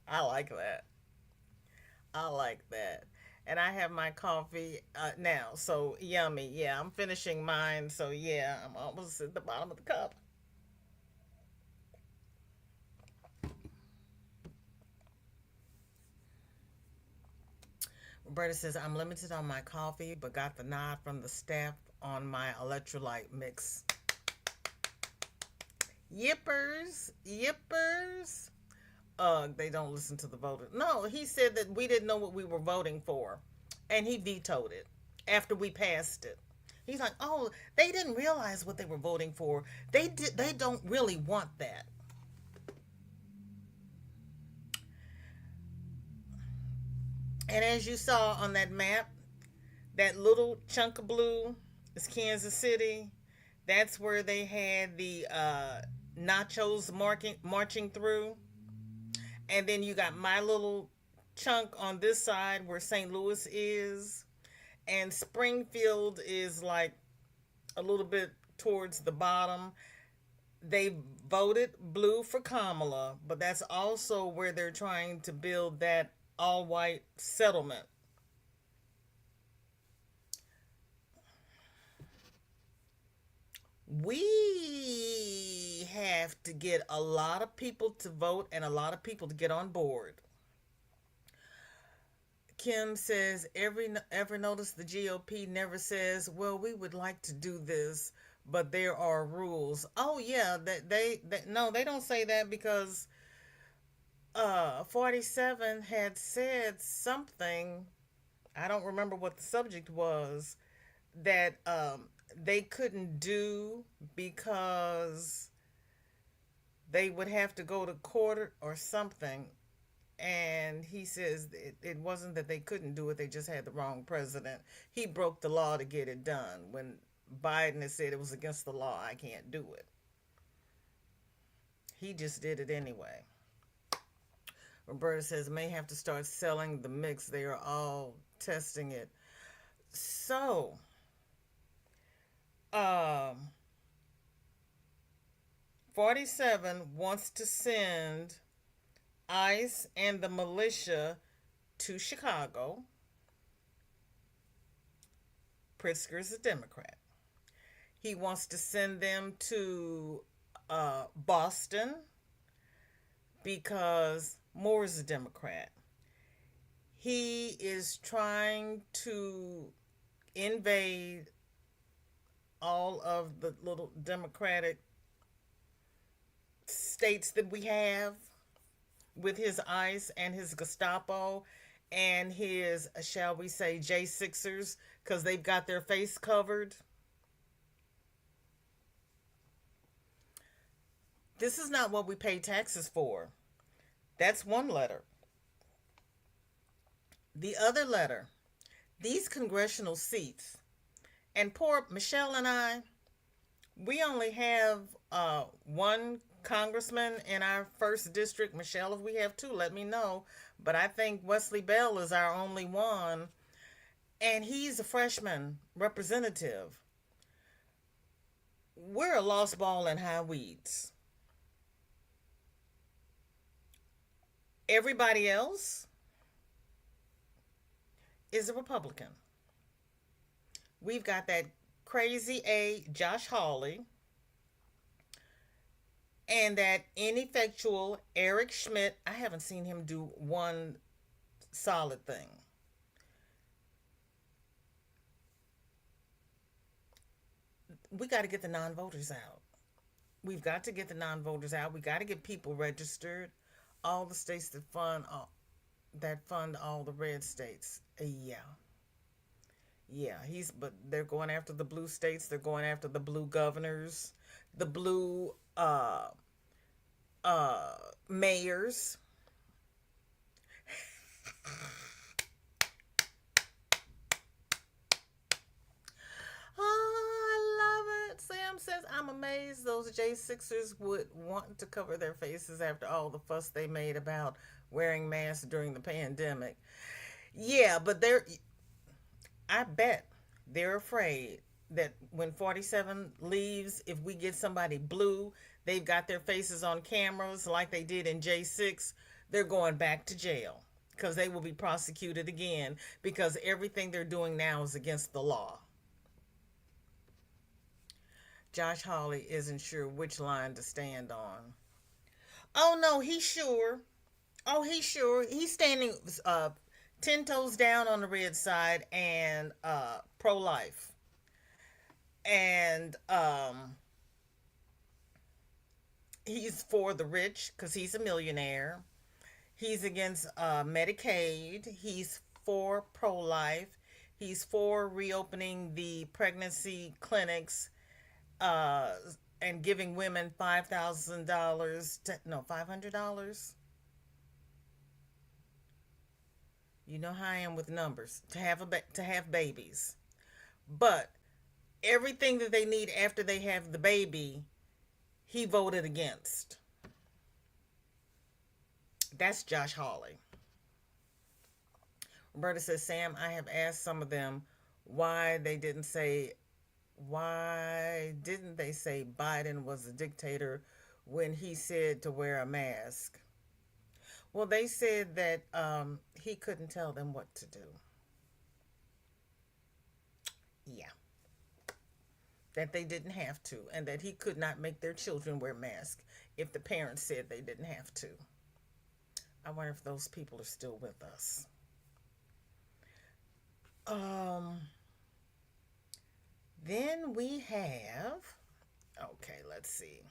I like that. And I have my coffee now, so yummy. Yeah, I'm finishing mine, so yeah, I'm almost at the bottom of the cup. Roberta says, I'm limited on my coffee, but got the nod from the staff on my electrolyte mix. Yippers. They don't listen to the voters. No, he said that we didn't know what we were voting for, and he vetoed it after we passed it. He's like, oh, they didn't realize what they were voting for. They don't really want that. And as you saw on that map, that little chunk of blue is Kansas City. That's where they had the nachos marching through. And then you got my little chunk on this side where St. Louis is. And Springfield is like a little bit towards the bottom. They voted blue for Kamala, but that's also where they're trying to build that all-white settlement. We have to get a lot of people to vote and a lot of people to get on board. Kim says, ever notice the GOP never says, well, we would like to do this, but there are rules. Oh yeah, no, they don't say that because 47 had said something, I don't remember what the subject was, that they couldn't do because they would have to go to court or something. And he says it wasn't that they couldn't do it, they just had the wrong president. He broke the law to get it done. When Biden has said it was against the law, I can't do it. He just did it anyway. Roberta says may have to start selling the mix. They are all testing it. So, 47 wants to send ICE and the militia to Chicago. Pritzker is a Democrat. He wants to send them to Boston because Moore is a Democrat. He is trying to invade all of the little Democratic states that we have with his ICE and his Gestapo and his, shall we say, J6ers, because they've got their face covered. This is not what we pay taxes for. That's one letter. The other letter, these congressional seats, and poor Michelle and I, we only have one congressman in our first district. Michelle, if we have two, let me know. But I think Wesley Bell is our only one. And he's a freshman representative. We're a lost ball in high weeds. Everybody else is a Republican. We've got that crazy A, Josh Hawley, and that ineffectual Eric Schmidt. I haven't seen him do one solid thing. We got to get the non-voters out. We've got to get the non-voters out. We got to get people registered. All the states that fund all the red states. Yeah, but they're going after the blue states. They're going after the blue governors, the blue mayors. Oh, I love it. Sam says, I'm amazed those J6ers would want to cover their faces after all the fuss they made about wearing masks during the pandemic. Yeah, but I bet they're afraid that when 47 leaves, if we get somebody blue, they've got their faces on cameras like they did in J6, they're going back to jail because they will be prosecuted again because everything they're doing now is against the law. Josh Hawley isn't sure which line to stand on. Oh, no, he's sure. Oh, he's sure. He's standing 10 toes down on the red side and pro-life. And he's for the rich because he's a millionaire. He's against Medicaid. He's for pro-life. He's for reopening the pregnancy clinics and giving women $500. You know how I am with numbers, to have babies. But everything that they need after they have the baby, he voted against. That's Josh Hawley. Roberta says, Sam, I have asked some of them why didn't they say Biden was a dictator when he said to wear a mask? Well, they said that he couldn't tell them what to do. Yeah. That they didn't have to, and that he could not make their children wear masks if the parents said they didn't have to. I wonder if those people are still with us. Um, then we have, okay, let's see.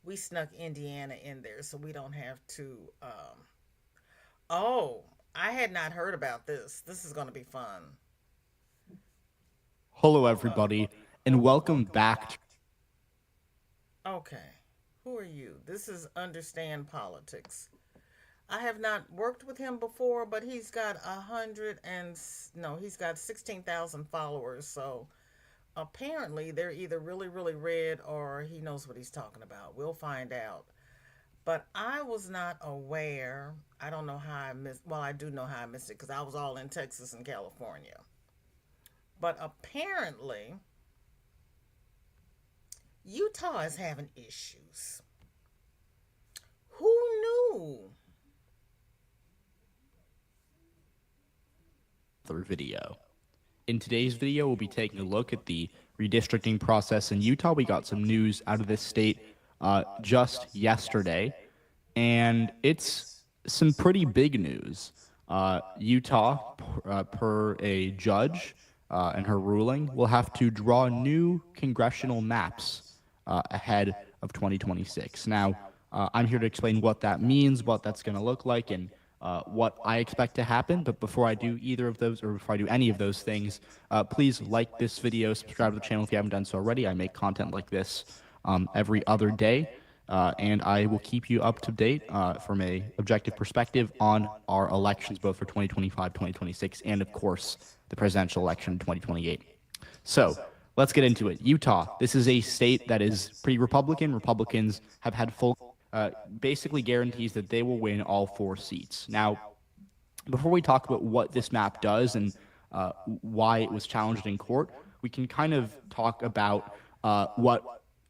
We snuck Indiana in there so we don't have to. Oh, I had not heard about this. This is going to be fun. Hello, everybody, and welcome back. Okay, who are you? This is Understand Politics. I have not worked with him before, but he's got he's got 16,000 followers. So apparently they're either really, really red or he knows what he's talking about. We'll find out. But I was not aware. I don't know how I missed. Well, I do know how I missed it because I was all in Texas and California. But apparently, Utah is having issues. Who knew? Video. In today's video, we'll be taking a look at the redistricting process in Utah. We got some news out of this state just yesterday, and it's some pretty big news. Utah, per a judge and her ruling, will have to draw new congressional maps ahead of 2026. Now, I'm here to explain what that means, what that's going to look like, and what I expect to happen. But before I do either of those, or before I do any of those things, please like this video, subscribe to the channel if you haven't done so already. I make content like this every other day, and I will keep you up to date from a objective perspective on our elections, both for 2025, 2026, and of course, the presidential election in 2028. So let's get into it. Utah, this is a state that is pretty Republican. Republicans have had full basically guarantees that they will win all 4 seats. Now, before we talk about what this map does and why it was challenged in court, we can kind of talk about what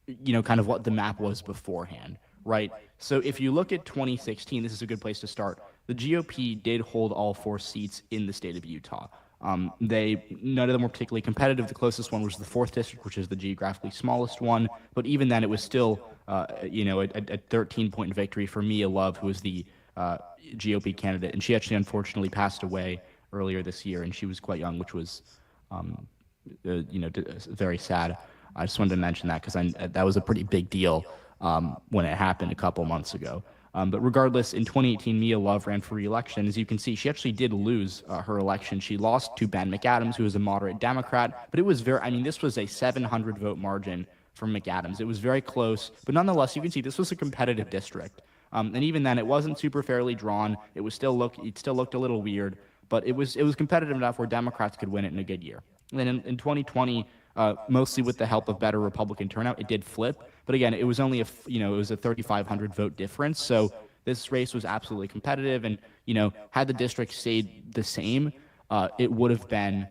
the map was beforehand, right? So if you look at 2016, this is a good place to start. The GOP did hold all 4 seats in the state of Utah. None of them were particularly competitive. The closest one was the 4th district, which is the geographically smallest one. But even then, it was still, a 13-point victory for Mia Love, who was the GOP candidate. And she actually, unfortunately, passed away earlier this year, and she was quite young, which was, very sad. I just wanted to mention that because that was a pretty big deal when it happened a couple months ago. But regardless, in 2018, Mia Love ran for re-election. As you can see, she actually did lose her election. She lost to Ben McAdams, who is a moderate Democrat. But it was this was a 700-vote margin for McAdams. It was very close. But nonetheless, you can see this was a competitive district. And even then, it wasn't super fairly drawn. It still looked a little weird. But it was competitive enough where Democrats could win it in a good year. And then in 2020, mostly with the help of better Republican turnout, it did flip. But again, it was only a 3,500 vote difference. So this race was absolutely competitive. And, had the district stayed the same, it would have been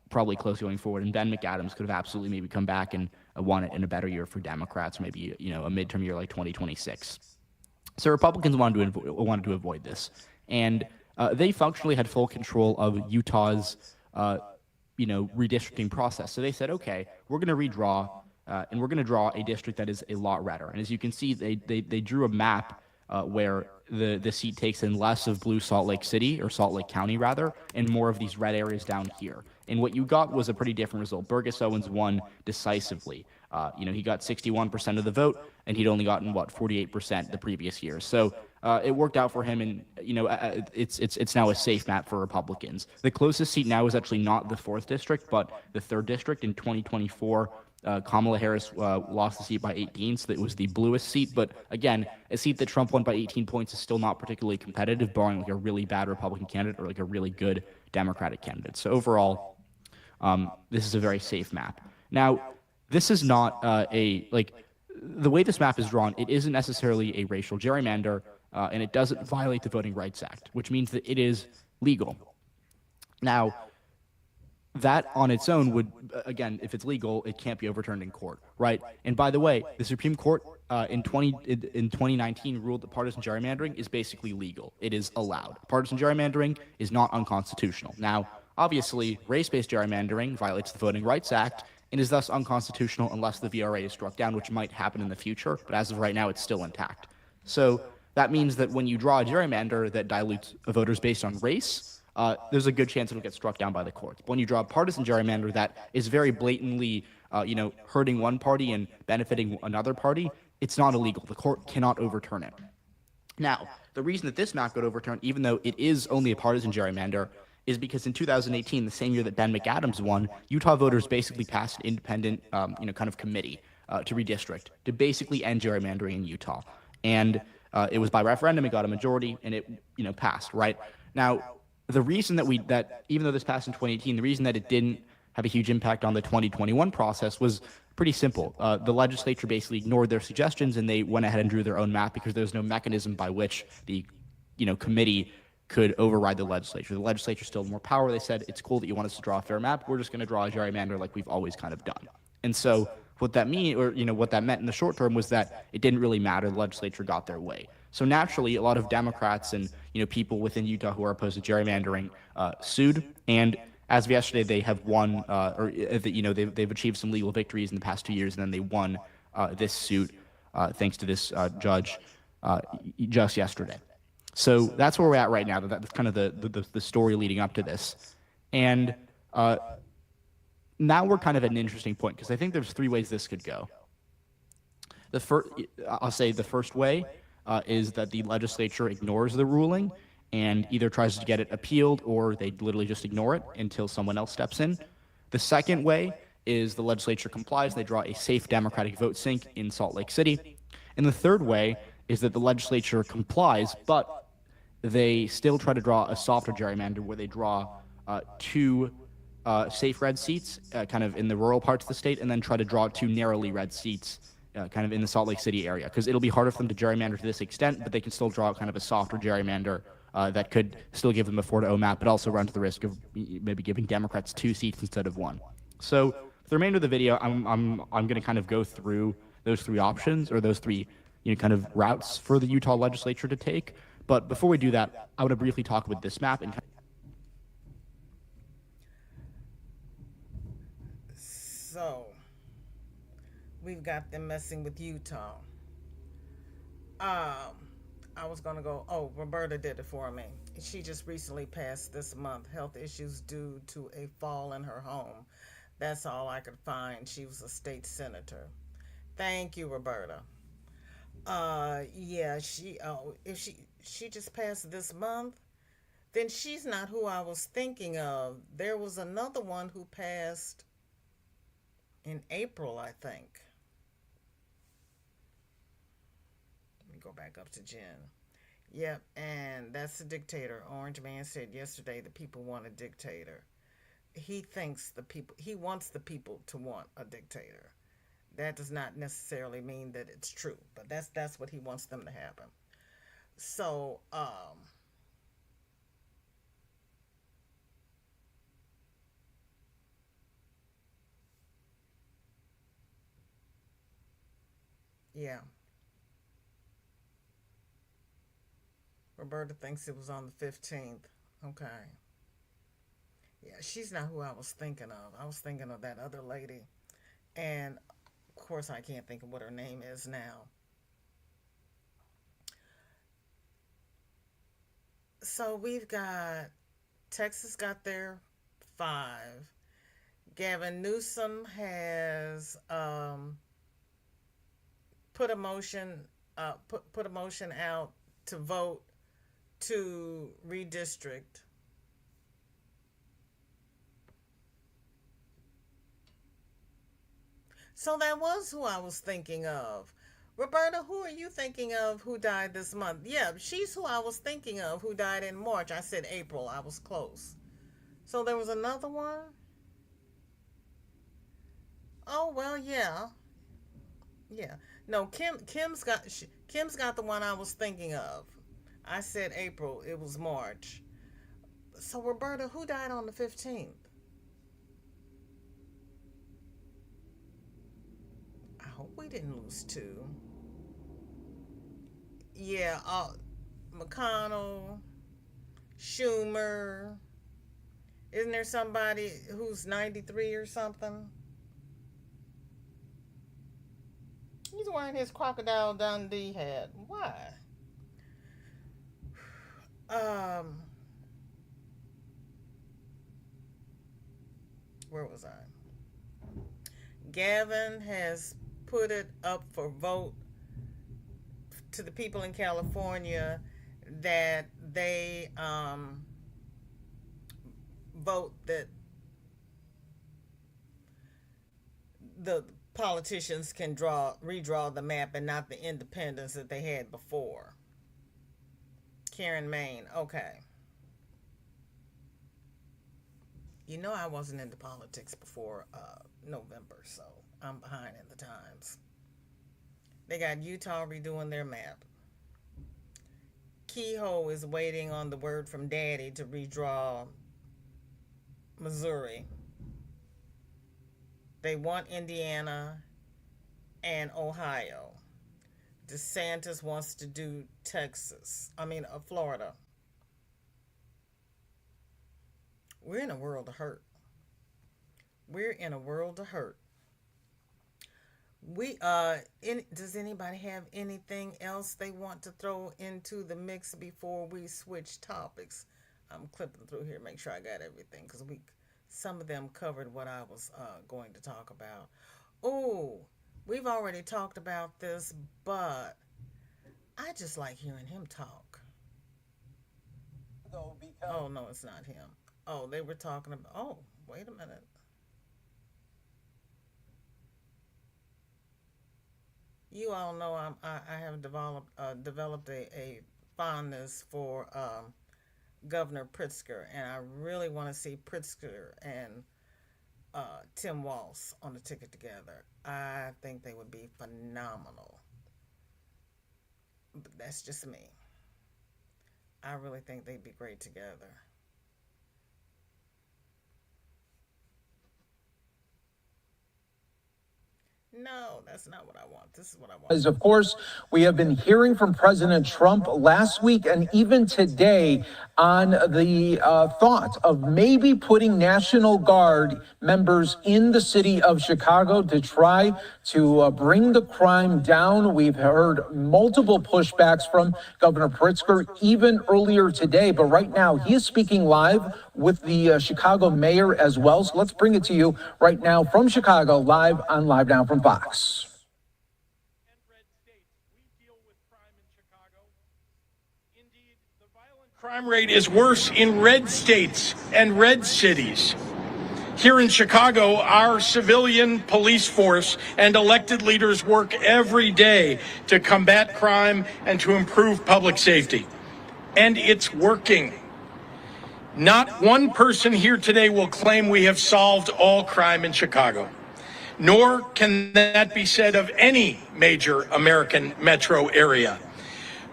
probably close going forward. And Ben McAdams could have absolutely maybe come back and won it in a better year for Democrats, maybe, a midterm year like 2026. So Republicans wanted to avoid this. And they functionally had full control of Utah's redistricting process. So they said, okay, we're going to redraw, and we're going to draw a district that is a lot redder. And as you can see, they drew a map where the seat takes in less of blue Salt Lake City, or Salt Lake County rather, and more of these red areas down here. And what you got was a pretty different result. Burgess Owens won decisively. He got 61% of the vote, and he'd only gotten 48% the previous year. So it worked out for him, and it's now a safe map for Republicans. The closest seat now is actually not the 4th district, but the 3rd district. In 2024, Kamala Harris lost the seat by 18, so it was the bluest seat. But again, a seat that Trump won by 18 points is still not particularly competitive, barring like a really bad Republican candidate or like a really good Democratic candidate. So overall, this is a very safe map. Now, this is not the way this map is drawn, it isn't necessarily a racial gerrymander, and it doesn't violate the Voting Rights Act, which means that it is legal. Now, that on its own would, again, if it's legal, it can't be overturned in court, right? And by the way, the Supreme Court in 2019 ruled that partisan gerrymandering is basically legal. It is allowed. Partisan gerrymandering is not unconstitutional. Now, obviously, race-based gerrymandering violates the Voting Rights Act and is thus unconstitutional unless the VRA is struck down, which might happen in the future, but as of right now, it's still intact. So that means that when you draw a gerrymander that dilutes voters based on race, there's a good chance it'll get struck down by the courts. But when you draw a partisan gerrymander that is very blatantly, hurting one party and benefiting another party, it's not illegal. The court cannot overturn it. Now, the reason that this map got overturned, even though it is only a partisan gerrymander, is because in 2018, the same year that Ben McAdams won, Utah voters basically passed an independent, kind of committee to redistrict, to basically end gerrymandering in Utah. And it was by referendum, it got a majority, and it, passed, right? Now, the reason that even though this passed in 2018, the reason that it didn't have a huge impact on the 2021 process was pretty simple. The legislature basically ignored their suggestions, and they went ahead and drew their own map because there's no mechanism by which the, committee could override the legislature. The legislature still had more power. They said, it's cool that you want us to draw a fair map. We're just going to draw a gerrymander like we've always kind of done. And so what that what that meant in the short term was that it didn't really matter. The legislature got their way. So naturally, a lot of Democrats and, people within Utah who are opposed to gerrymandering sued. And as of yesterday, they have won, they've achieved some legal victories in the past 2 years, and then they won this suit thanks to this judge just yesterday. So that's where we're at right now. That's kind of the story leading up to this. And now we're kind of at an interesting point, because I think there's three ways this could go. I'll say the first way is that the legislature ignores the ruling and either tries to get it appealed, or they literally just ignore it until someone else steps in. The second way is the legislature complies, they draw a safe Democratic vote sink in Salt Lake City. And the third way is that the legislature complies, but they still try to draw a softer gerrymander where they draw two safe red seats kind of in the rural parts of the state, and then try to draw two narrowly red seats kind of in the Salt Lake City area, because it'll be harder for them to gerrymander to this extent, but they can still draw kind of a softer gerrymander that could still give them a 4-0 map, but also run to the risk of maybe giving Democrats 2 seats instead of 1. So for the remainder of the video, I'm going to kind of go through those three options, or those three kind of routes for the Utah legislature to take. But before we do that, I want to briefly talk about this map. So, we've got them messing with Utah. I was going to go, Roberta did it for me. She just recently passed this month, health issues due to a fall in her home. That's all I could find. She was a state senator. Thank you, Roberta. If she just passed this month, then she's not who I was thinking of. There was another one who passed in April, I think. Let me go back up to Jen. Yep, and that's the dictator. Orange Man said yesterday the people want a dictator. He wants the people to want a dictator. That does not necessarily mean that it's true, but that's what he wants them to happen. So, yeah. Roberta thinks it was on the 15th. Okay. Yeah, she's not who I was thinking of. I was thinking of that other lady. And, of course, I can't think of what her name is now. So we've got, Texas got their 5. Gavin Newsom has put a motion out to vote to redistrict. So that was who I was thinking of. Roberta, who are you thinking of who died this month? Yeah, she's who I was thinking of who died in March. I said April. I was close. So there was another one? Oh, well, yeah. Yeah. No, Kim's got the one I was thinking of. I said April. It was March. So, Roberta, who died on the 15th? I hope we didn't lose 2. Yeah, McConnell, Schumer. Isn't there somebody who's 93 or something? He's wearing his Crocodile Dundee hat. Why? where was I? Gavin has put it up for vote to the people in California that they vote that the politicians can redraw the map and not the independents that they had before. Karen Maine, okay. You know I wasn't into politics before November, so I'm behind in the times. They got Utah redoing their map. Kehoe is waiting on the word from Daddy to redraw Missouri. They want Indiana and Ohio. DeSantis wants to do Florida. We're in a world of hurt. We're in a world of hurt. Does anybody have anything else they want to throw into the mix before we switch topics? I'm clipping through here, make sure I got everything, because some of them covered what I was going to talk about. Oh, we've already talked about this, but I just like hearing him talk. Oh, no, it's not him. Oh, they were talking about, oh, wait a minute. You all know I have developed a fondness for Governor Pritzker, and I really want to see Pritzker and Tim Walz on the ticket together. I think they would be phenomenal. But that's just me. I really think they'd be great together. No, that's not what I want. This is what I want. As of course, we have been hearing from President Trump last week and even today on the thought of maybe putting National Guard members in the city of Chicago to try to bring the crime down. We've heard multiple pushbacks from Governor Pritzker even earlier today, but right now he is speaking live with the Chicago mayor as well. So let's bring it to you right now from Chicago, live on Live Now from Fox. Crime rate is worse in red states and red cities. Here in Chicago, our civilian police force and elected leaders work every day to combat crime and to improve public safety. And it's working. Not one person here today will claim we have solved all crime in Chicago, nor can that be said of any major American metro area.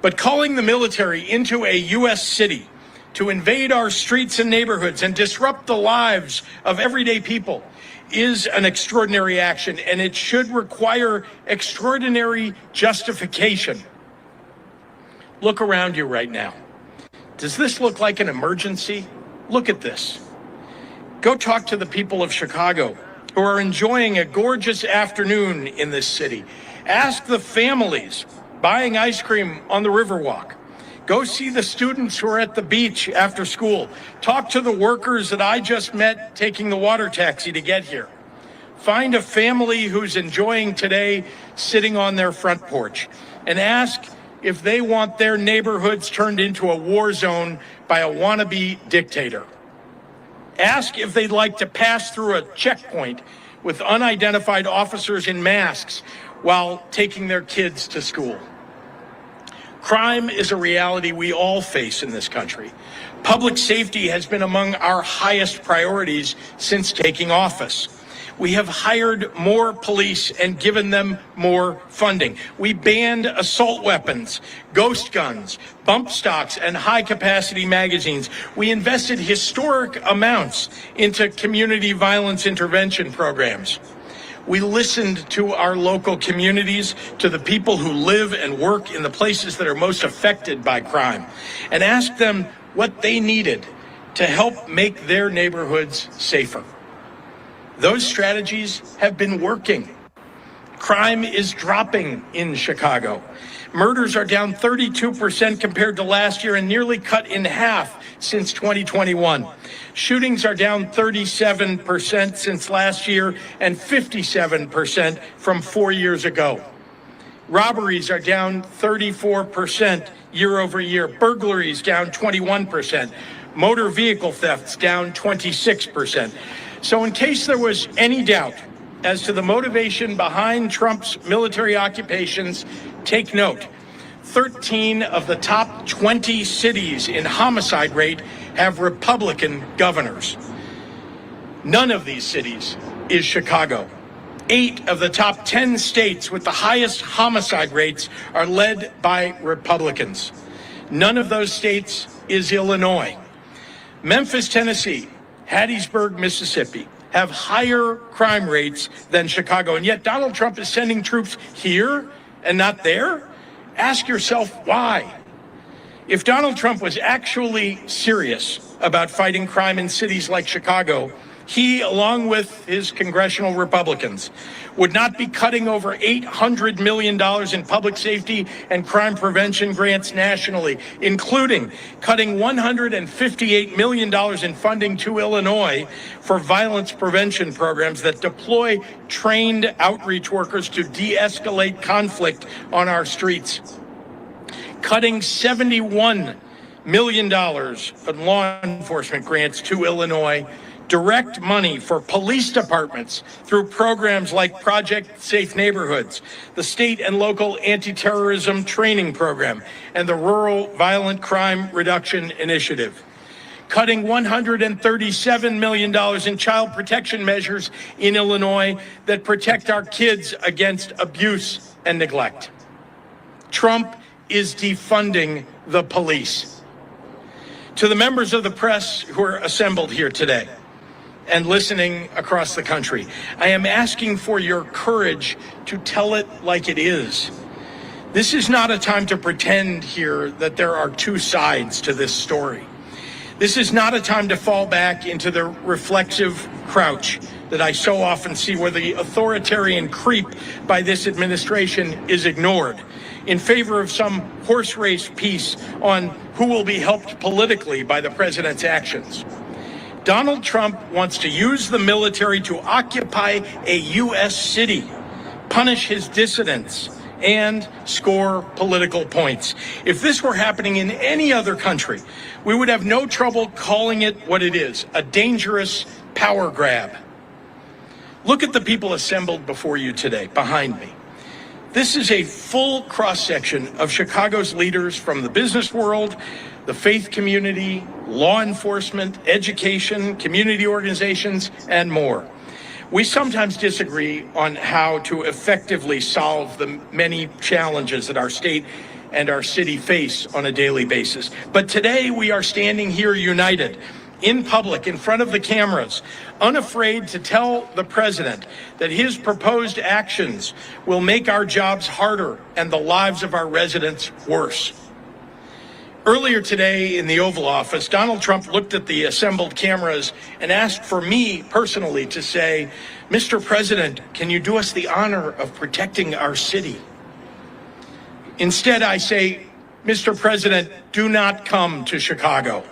But calling the military into a U.S. city to invade our streets and neighborhoods and disrupt the lives of everyday people is an extraordinary action, and it should require extraordinary justification. Look around you right now. Does this look like an emergency? Look at this. Go talk to the people of Chicago who are enjoying a gorgeous afternoon in this city. Ask the families buying ice cream on the Riverwalk. Go see the students who are at the beach after school. Talk to the workers that I just met taking the water taxi to get here. Find a family who's enjoying today sitting on their front porch and ask if they want their neighborhoods turned into a war zone by a wannabe dictator. Ask if they'd like to pass through a checkpoint with unidentified officers in masks while taking their kids to school. Crime is a reality we all face in this country. Public safety has been among our highest priorities since taking office. We have hired more police and given them more funding. We banned assault weapons, ghost guns, bump stocks, and high-capacity magazines. We invested historic amounts into community violence intervention programs. We listened to our local communities, to the people who live and work in the places that are most affected by crime, and asked them what they needed to help make their neighborhoods safer. Those strategies have been working. Crime is dropping in Chicago. Murders are down 32% compared to last year and nearly cut in half since 2021. Shootings are down 37% since last year and 57% from 4 years ago. Robberies are down 34% year over year. Burglaries down 21%. Motor vehicle thefts down 26%. So in case there was any doubt as to the motivation behind Trump's military occupations, take note. 13 of the top 20 cities in homicide rate have Republican governors. None of these cities is Chicago. 8 of the top 10 states with the highest homicide rates are led by Republicans. None of those states is Illinois. Memphis, Tennessee, Hattiesburg, Mississippi have higher crime rates than Chicago, and yet Donald Trump is sending troops here and not there? Ask yourself why. If Donald Trump was actually serious about fighting crime in cities like Chicago, he, along with his congressional Republicans, would not be cutting over $800 million in public safety and crime prevention grants nationally, including cutting $158 million in funding to Illinois for violence prevention programs that deploy trained outreach workers to de-escalate conflict on our streets. Cutting $71 million in law enforcement grants to Illinois, direct money for police departments through programs like Project Safe Neighborhoods, the state and local anti-terrorism training program, and the Rural Violent Crime Reduction Initiative. Cutting $137 million in child protection measures in Illinois that protect our kids against abuse and neglect. Trump is defunding the police. To the members of the press who are assembled here today and listening across the country, I am asking for your courage to tell it like it is. This is not a time to pretend here that there are two sides to this story. This is not a time to fall back into the reflexive crouch that I so often see, where the authoritarian creep by this administration is ignored in favor of some horse race piece on who will be helped politically by the president's actions. Donald Trump wants to use the military to occupy a U.S. city, punish his dissidents, and score political points. If this were happening in any other country, we would have no trouble calling it what it is, a dangerous power grab. Look at the people assembled before you today, behind me. This is a full cross-section of Chicago's leaders from the business world, the faith community, law enforcement, education, community organizations, and more. We sometimes disagree on how to effectively solve the many challenges that our state and our city face on a daily basis. But today we are standing here united, in public, in front of the cameras, unafraid to tell the president that his proposed actions will make our jobs harder and the lives of our residents worse. Earlier today in the Oval Office, Donald Trump looked at the assembled cameras and asked for me personally to say, "Mr. President, can you do us the honor of protecting our city?" Instead, I say, "Mr. President, do not come to Chicago."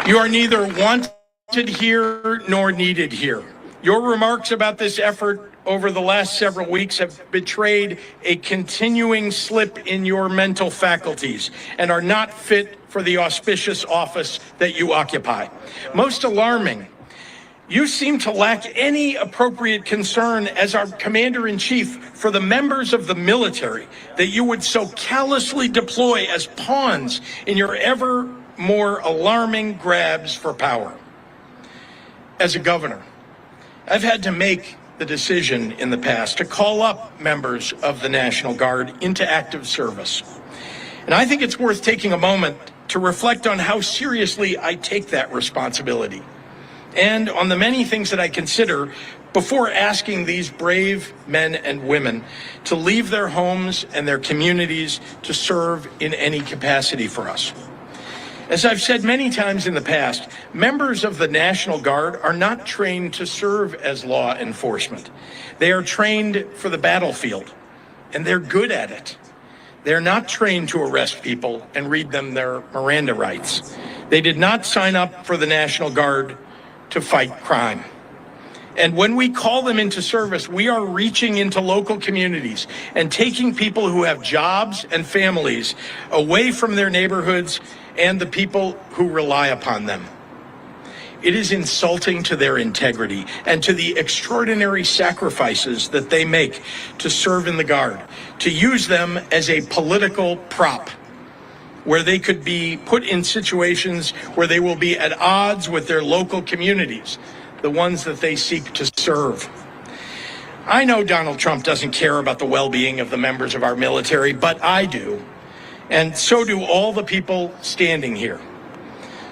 You are neither wanted here nor needed here. Your remarks about this effort over the last several weeks have betrayed a continuing slip in your mental faculties and are not fit for the auspicious office that you occupy. Most alarming, you seem to lack any appropriate concern as our commander-in-chief for the members of the military that you would so callously deploy as pawns in your ever more alarming grabs for power. As a governor, I've had to make the decision in the past to call up members of the National Guard into active service. And I think it's worth taking a moment to reflect on how seriously I take that responsibility and on the many things that I consider before asking these brave men and women to leave their homes and their communities to serve in any capacity for us. As I've said many times in the past, members of the National Guard are not trained to serve as law enforcement. They are trained for the battlefield, and they're good at it. They're not trained to arrest people and read them their Miranda rights. They did not sign up for the National Guard to fight crime. And when we call them into service, we are reaching into local communities and taking people who have jobs and families away from their neighborhoods and the people who rely upon them. It is insulting to their integrity and to the extraordinary sacrifices that they make to serve in the Guard, to use them as a political prop, where they could be put in situations where they will be at odds with their local communities, the ones that they seek to serve. I know Donald Trump doesn't care about the well-being of the members of our military, but I do, and so do all the people standing here.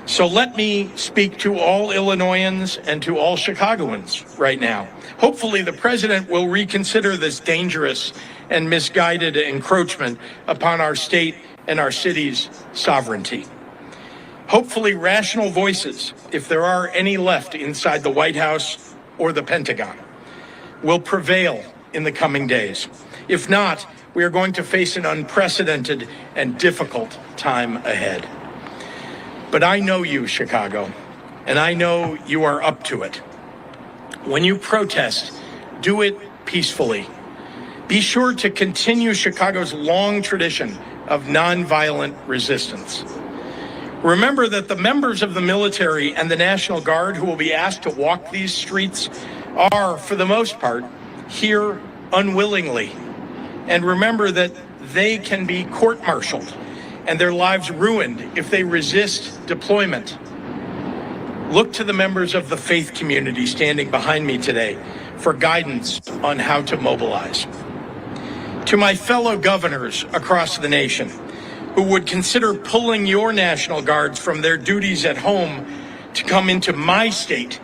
So let me speak to all Illinoisans and to all Chicagoans right now. Hopefully the president will reconsider this dangerous and misguided encroachment upon our state and our city's sovereignty. Hopefully rational voices, if there are any left inside the White House or the Pentagon, will prevail in the coming days. If not, we are going to face an unprecedented and difficult time ahead. But I know you, Chicago, and I know you are up to it. When you protest, do it peacefully. Be sure to continue Chicago's long tradition of nonviolent resistance. Remember that the members of the military and the National Guard who will be asked to walk these streets are, for the most part, here unwillingly. And remember that they can be court-martialed and their lives ruined if they resist deployment. Look to the members of the faith community standing behind me today for guidance on how to mobilize. To my fellow governors across the nation who would consider pulling your National Guards from their duties at home to come into my state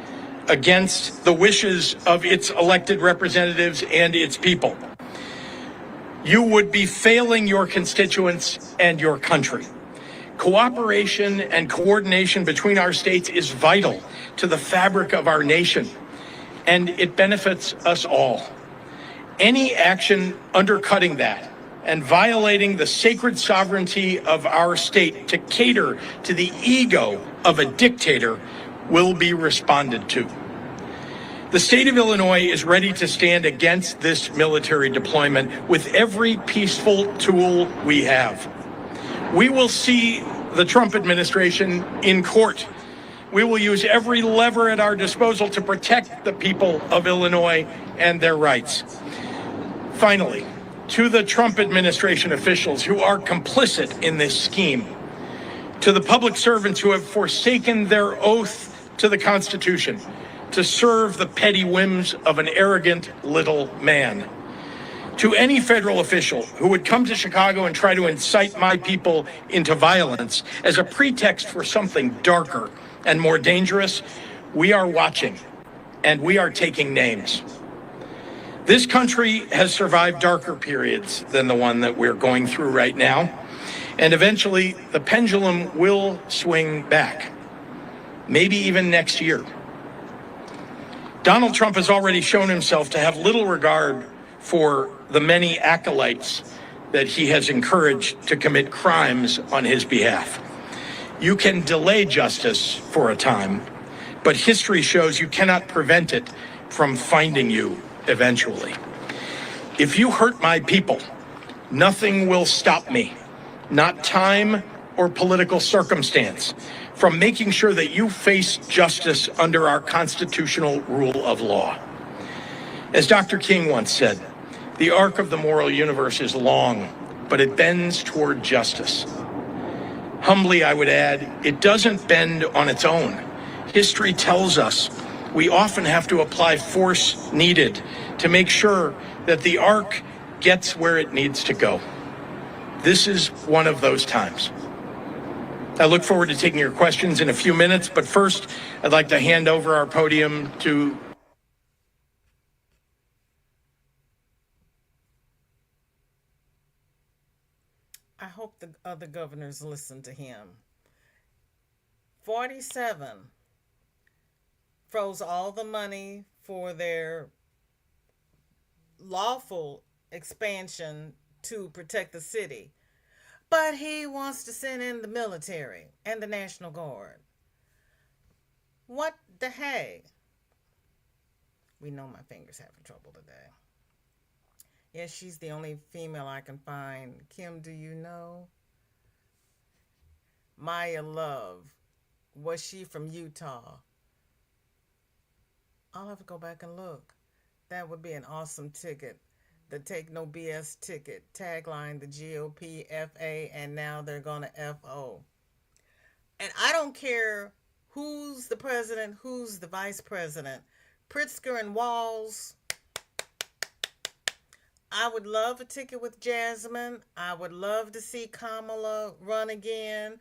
against the wishes of its elected representatives and its people, you would be failing your constituents and your country. Cooperation and coordination between our states is vital to the fabric of our nation, and it benefits us all. Any action undercutting that and violating the sacred sovereignty of our state to cater to the ego of a dictator will be responded to. The state of Illinois is ready to stand against this military deployment with every peaceful tool we have. We will see the Trump administration in court. We will use every lever at our disposal to protect the people of Illinois and their rights. Finally, to the Trump administration officials who are complicit in this scheme, to the public servants who have forsaken their oath to the Constitution to serve the petty whims of an arrogant little man, to any federal official who would come to Chicago and try to incite my people into violence as a pretext for something darker and more dangerous, we are watching and we are taking names. This country has survived darker periods than the one that we're going through right now, and eventually the pendulum will swing back, maybe even next year. Donald Trump has already shown himself to have little regard for the many acolytes that he has encouraged to commit crimes on his behalf. You can delay justice for a time, but history shows you cannot prevent it from finding you eventually. If you hurt my people, nothing will stop me, not time or political circumstance, from making sure that you face justice under our constitutional rule of law. As Dr. King once said, the arc of the moral universe is long, but it bends toward justice. Humbly, I would add, it doesn't bend on its own. History tells us we often have to apply force needed to make sure that the arc gets where it needs to go. This is one of those times. I look forward to taking your questions in a few minutes, but first, I'd like to hand over our podium to I hope the other governors listen to him. 47 froze all the money for their lawful expansion to protect the city. But he wants to send in the military and the National Guard. What the hey? We know my finger's having trouble today. Yes, she's the only female I can find. Kim, do you know? Maya Love. Was she from Utah? I'll have to go back and look. That would be an awesome ticket. The Take No BS ticket. Tagline, the GOP, FA, and now they're going to FO. And I don't care who's the president, who's the vice president. Pritzker and Walls. I would love a ticket with Jasmine. I would love to see Kamala run again.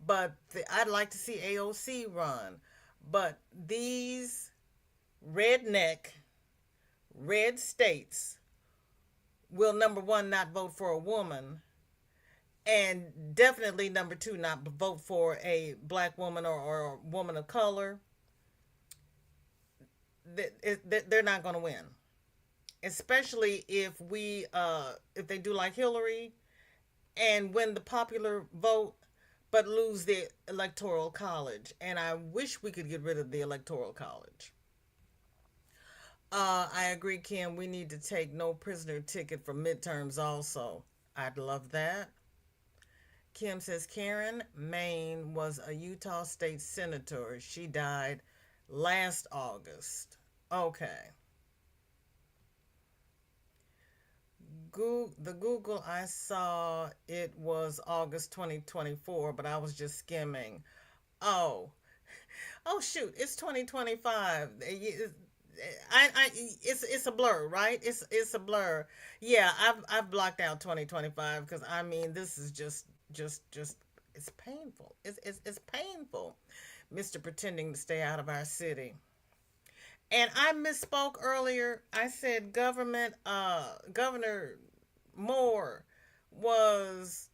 But I'd like to see AOC run. But these redneck, red states will, number one, not vote for a woman. And definitely, number two, not vote for a black woman or a woman of color. They're not going to win. Especially if they do like Hillary and win the popular vote, but lose the electoral college. And I wish we could get rid of the electoral college. I agree, Kim. We need to take no prisoner ticket for midterms also. I'd love that. Kim says Karen Maine was a Utah state senator. She died last August. Okay. The Google I saw, it was August 2024, but I was just skimming. Oh shoot, it's 2025. It's a blur, right? It's a blur. Yeah, I've blocked out 2025 because I mean this is just it's painful. It's painful. Mr. pretending to stay out of our city. And I misspoke earlier. I said Governor Moore was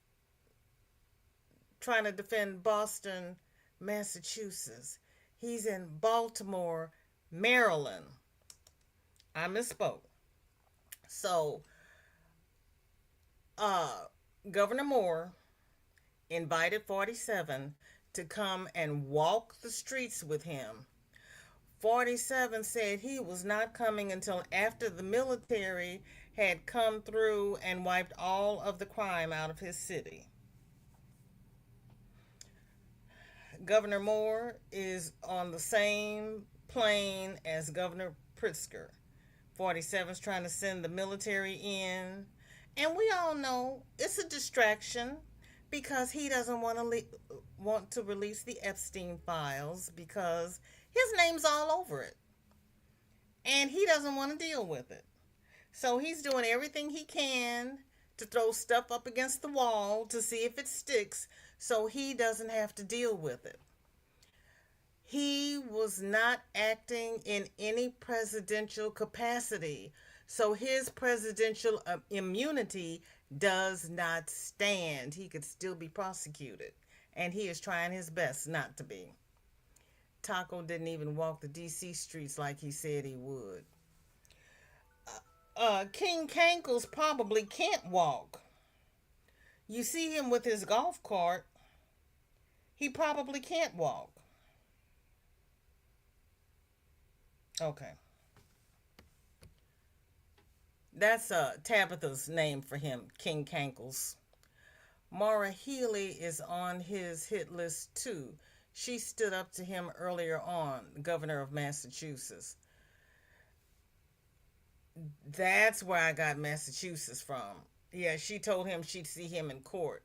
trying to defend Boston, Massachusetts. He's in Baltimore, Maryland. I misspoke. So, Governor Moore invited 47 to come and walk the streets with him. 47 said he was not coming until after the military had come through and wiped all of the crime out of his city. Governor Moore is on the same plane as Governor Pritzker. 47 is trying to send the military in. And we all know it's a distraction because he doesn't want to release the Epstein files because his name's all over it. And he doesn't want to deal with it. So he's doing everything he can to throw stuff up against the wall to see if it sticks so he doesn't have to deal with it. He was not acting in any presidential capacity. So his presidential immunity does not stand. He could still be prosecuted. And he is trying his best not to be. Taco didn't even walk the D.C. streets like he said he would. King Cankles probably can't walk. You see him with his golf cart. He probably can't walk. Okay. That's Tabitha's name for him, King Cankles. Maura Healey is on his hit list too. She stood up to him earlier on, governor of Massachusetts. That's where I got Massachusetts from. Yeah, she told him she'd see him in court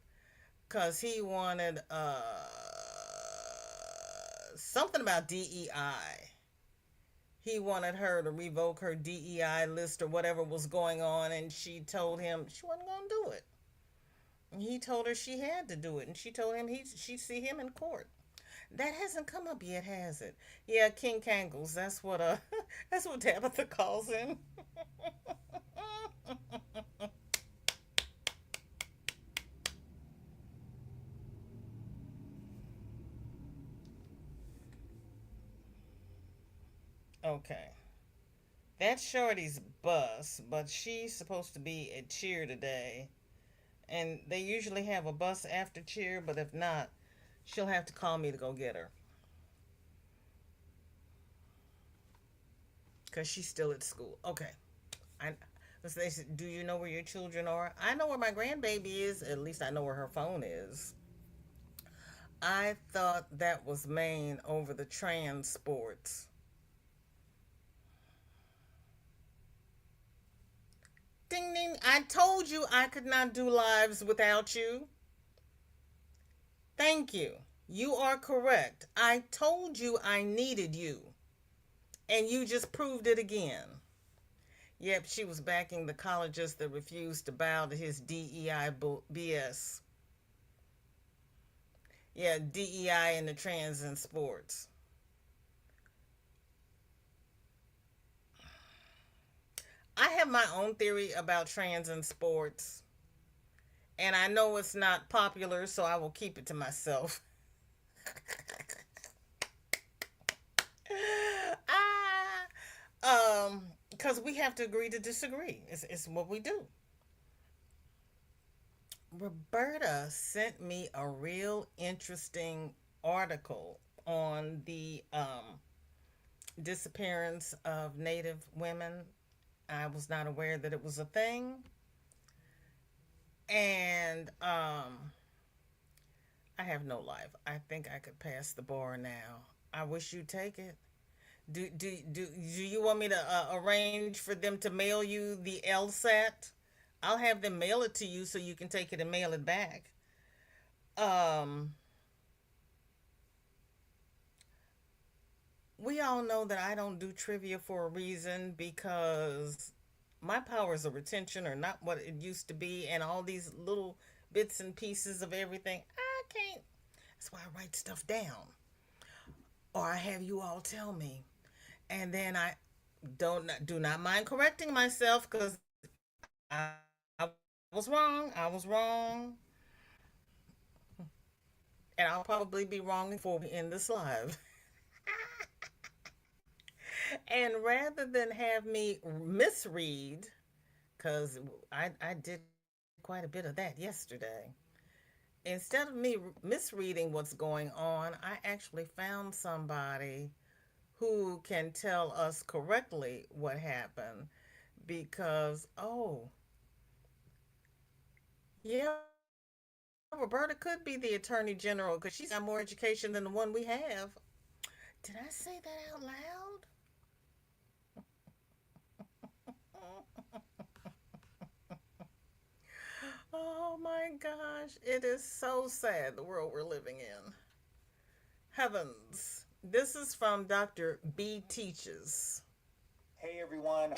because he wanted something about DEI. He wanted her to revoke her DEI list or whatever was going on, and she told him she wasn't going to do it. And he told her she had to do it, and she told him she'd see him in court. That hasn't come up yet, has it? Yeah, King Kangles. That's what that's what Tabitha calls him. Okay. That's Shorty's bus, but she's supposed to be at cheer today. And they usually have a bus after cheer, but if not, she'll have to call me to go get her. Because she's still at school. Okay. They said, do you know where your children are? I know where my grandbaby is. At least I know where her phone is. I thought that was Maine over the transports. Ding, ding. I told you I could not do lives without you. Thank you. You are correct. I told you I needed you. And you just proved it again. Yep, she was backing the colleges that refused to bow to his DEI BS. Yeah, DEI in the trans and sports. I have my own theory about trans and sports. And I know it's not popular, so I will keep it to myself. Because we have to agree to disagree. It's what we do. Roberta sent me a real interesting article on the disappearance of Native women. I was not aware that it was a thing. And I have no life. I think I could pass the bar now. I wish you'd take it. Do you want me to arrange for them to mail you the LSAT? I'll have them mail it to you so you can take it and mail it back. We all know that I don't do trivia for a reason because my powers of retention are not what it used to be, and all these little bits and pieces of everything, I can't. That's why I write stuff down. Or I have you all tell me. And then I do not mind correcting myself because I was wrong. I was wrong. And I'll probably be wrong before we end this live. And rather than have me misread, because I did quite a bit of that yesterday, instead of me misreading what's going on, I actually found somebody who can tell us correctly what happened. Because, yeah, Roberta could be the Attorney General because she's got more education than the one we have. Did I say that out loud? Oh my gosh, it is so sad, the world we're living in. Heavens. This is from Dr. B. Teaches.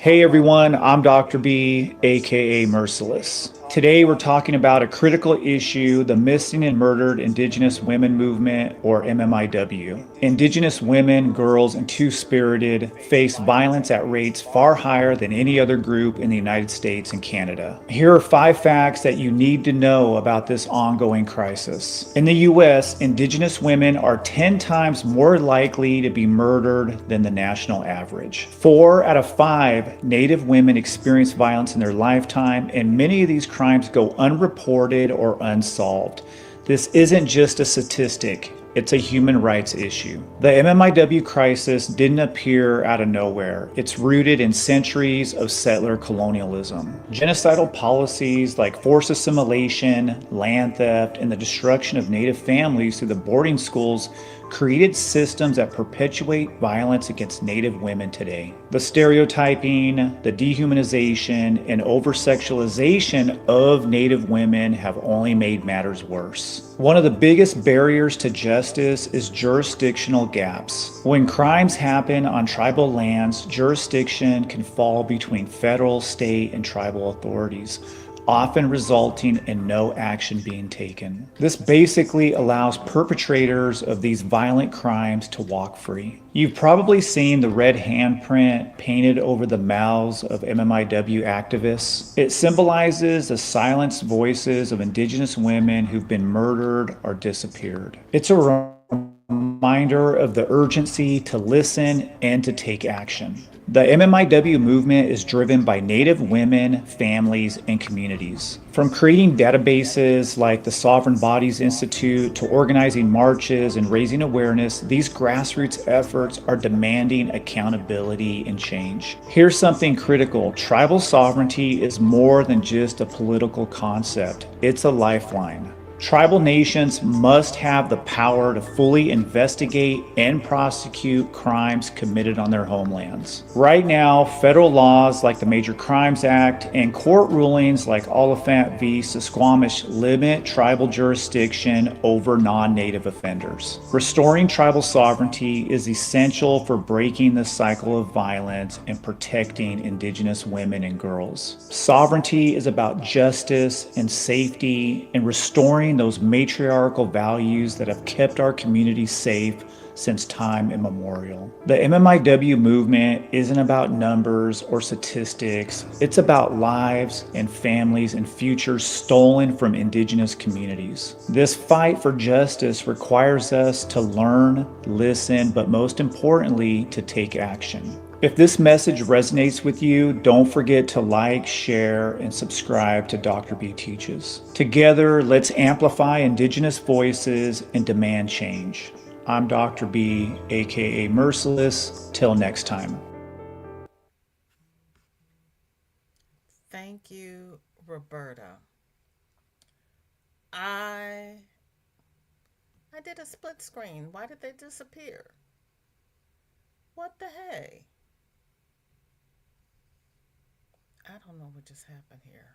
Hey everyone, I'm Dr. B, aka Merciless. Today we're talking about a critical issue, the Missing and Murdered Indigenous Women Movement, or MMIW. Indigenous women, girls, and Two-Spirited face violence at rates far higher than any other group in the United States and Canada. Here are 5 facts that you need to know about this ongoing crisis. In the US, Indigenous women are 10 times more likely to be murdered than the national average. 4 out of 5 Native women experience violence in their lifetime, and many of these crimes go unreported or unsolved. This isn't just a statistic, it's a human rights issue. The MMIW crisis didn't appear out of nowhere. It's rooted in centuries of settler colonialism. Genocidal policies like forced assimilation, land theft, and the destruction of Native families through the boarding schools created systems that perpetuate violence against Native women today. The stereotyping, the dehumanization, and over-sexualization of Native women have only made matters worse. One of the biggest barriers to justice is jurisdictional gaps. When crimes happen on tribal lands, jurisdiction can fall between federal, state, and tribal authorities, often resulting in no action being taken. This basically allows perpetrators of these violent crimes to walk free. You've probably seen the red handprint painted over the mouths of MMIW activists. It symbolizes the silenced voices of Indigenous women who've been murdered or disappeared. It's a reminder of the urgency to listen and to take action. The MMIW movement is driven by Native women, families, and communities. From creating databases like the Sovereign Bodies Institute to organizing marches and raising awareness, these grassroots efforts are demanding accountability and change. Here's something critical. Tribal sovereignty is more than just a political concept. It's a lifeline. Tribal nations must have the power to fully investigate and prosecute crimes committed on their homelands. Right now, federal laws like the Major Crimes Act and court rulings like Oliphant v. Suquamish limit tribal jurisdiction over non-native offenders. Restoring tribal sovereignty is essential for breaking the cycle of violence and protecting Indigenous women and girls. Sovereignty is about justice and safety and restoring those matriarchal values that have kept our communities safe since time immemorial. The MMIW movement isn't about numbers or statistics. It's about lives and families and futures stolen from Indigenous communities. This fight for justice requires us to learn, listen, but most importantly, to take action. If this message resonates with you, don't forget to like, share, and subscribe to Dr. B Teaches. Together, let's amplify Indigenous voices and demand change. I'm Dr. B, aka Merciless. Till next time. Thank you, Roberta. I did a split screen. Why did they disappear? What the hey? I don't know what just happened here.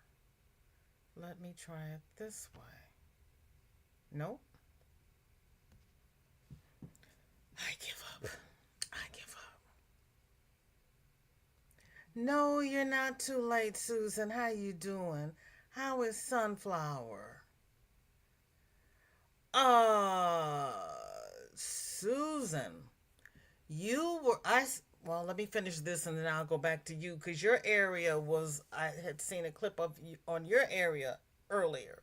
Let me try it this way. Nope. I give up. I give up. No, you're not too late, Susan. How you doing? How is Sunflower? Susan, you were, well, let me finish this and then I'll go back to you because your area was, I had seen a clip of you on your area earlier.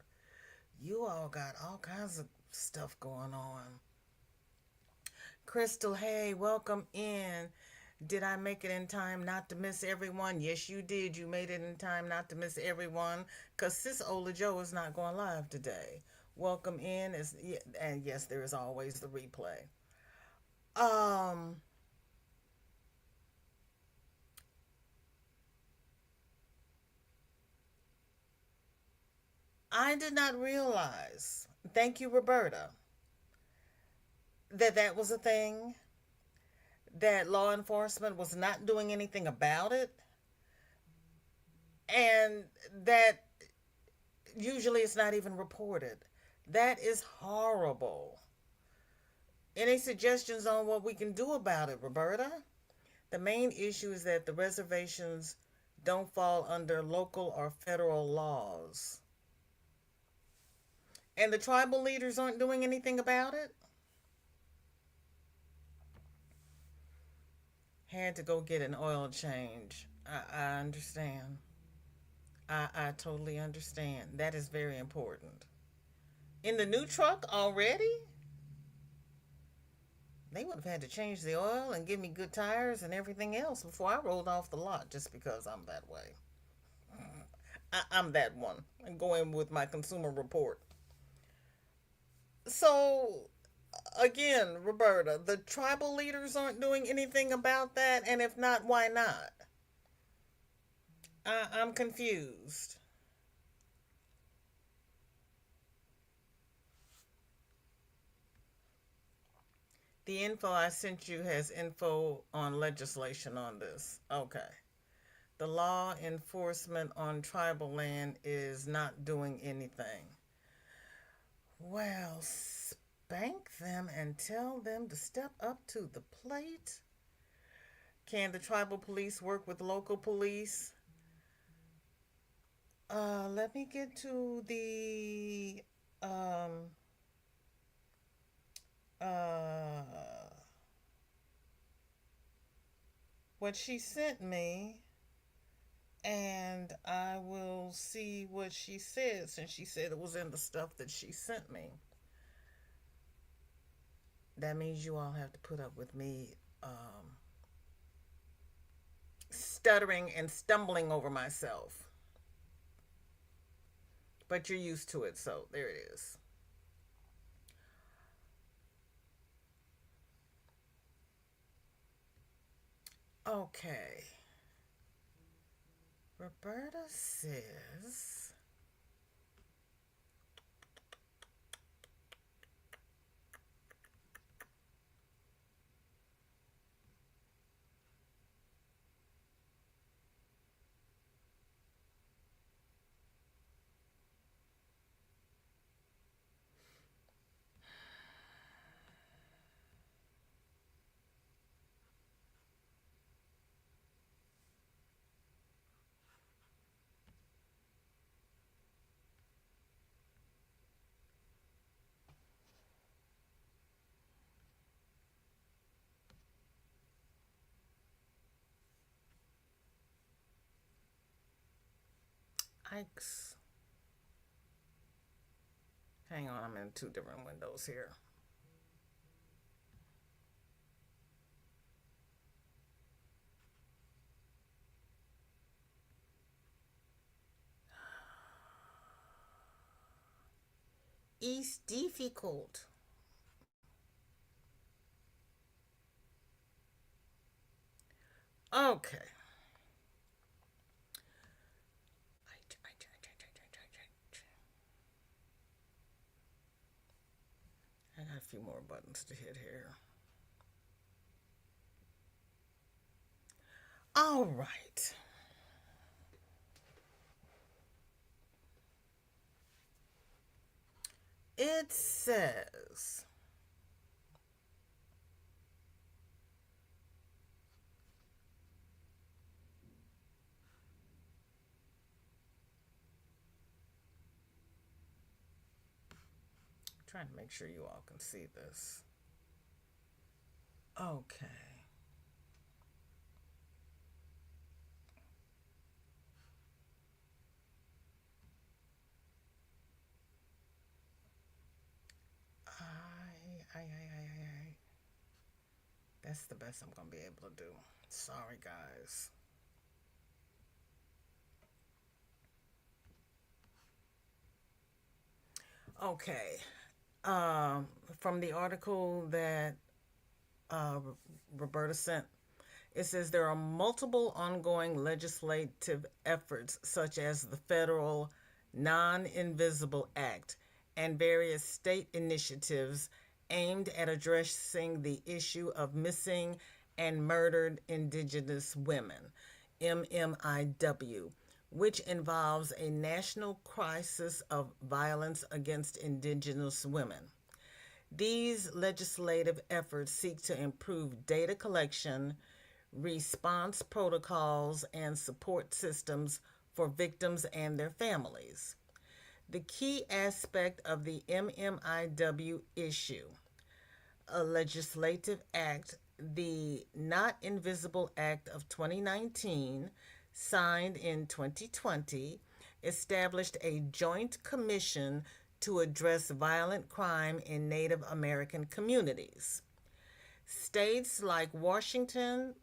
You all got all kinds of stuff going on. Crystal, hey, welcome in. Did I make it in time not to miss everyone? Yes, you did. You made it in time not to miss everyone because Sis Ola Joe is not going live today. Welcome in, and yes, there is always the replay. I did not realize, thank you, Roberta, that was a thing, that law enforcement was not doing anything about it, and that usually it's not even reported. That is horrible. Any suggestions on what we can do about it, Roberta? The main issue is that the reservations don't fall under local or federal laws. And the tribal leaders aren't doing anything about it? Had to go get an oil change. I understand. I totally understand. That is very important. In the new truck already? They would have had to change the oil and give me good tires and everything else before I rolled off the lot just because I'm that way. I'm that one. I'm going with my consumer report. So, again, Roberta, the tribal leaders aren't doing anything about that, and if not, why not? I'm confused. The info I sent you has info on legislation on this. Okay. The law enforcement on tribal land is not doing anything. Well, spank them and tell them to step up to the plate. Can the tribal police work with local police? Let me get to the what she sent me, and I will see what she said, since she said it was in the stuff that she sent me. that means you all have to put up with me stuttering and stumbling over myself. But you're used to it, so there it is. Okay. Roberta says, Ike's. Hang on, I'm in two different windows here. It's difficult. Okay. I got a few more buttons to hit here. All right. It says, trying to make sure you all can see this. Okay. That's the best I'm going to be able to do. Sorry, guys. Okay. From the article that Roberta sent, it says there are multiple ongoing legislative efforts, such as the Federal Non-Invisible Act and various state initiatives aimed at addressing the issue of missing and murdered Indigenous women, MMIW, which involves a national crisis of violence against Indigenous women. These legislative efforts seek to improve data collection, response protocols, and support systems for victims and their families. The key aspect of the MMIW issue, a legislative act, the Not Invisible Act of 2019, signed in 2020, established a joint commission to address violent crime in Native American communities. States like Washington,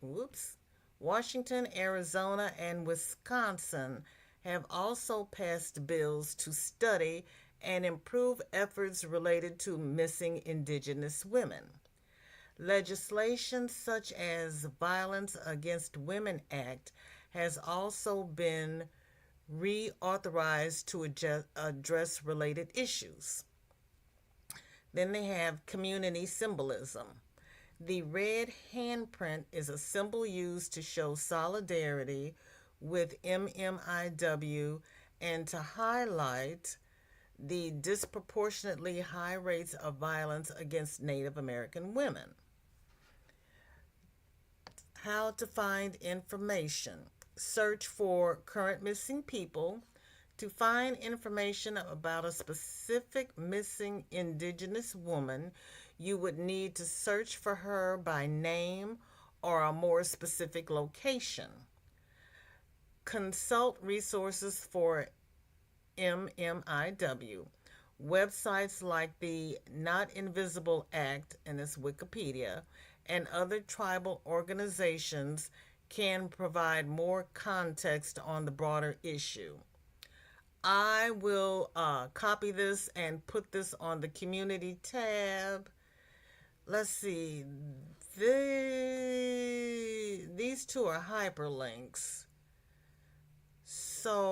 Arizona, and Wisconsin have also passed bills to study and improve efforts related to missing Indigenous women. Legislation such as Violence Against Women Act has also been reauthorized to address related issues. Then they have community symbolism. The red handprint is a symbol used to show solidarity with MMIW and to highlight the disproportionately high rates of violence against Native American women. How to find information. Search for current missing people. To find information about a specific missing Indigenous woman, you would need to search for her by name or a more specific location. Consult resources for MMIW. Websites like the Not Invisible Act, and it's Wikipedia, and other tribal organizations can provide more context on the broader issue. I will copy this and put this on the community tab. Let's see. These two are hyperlinks. So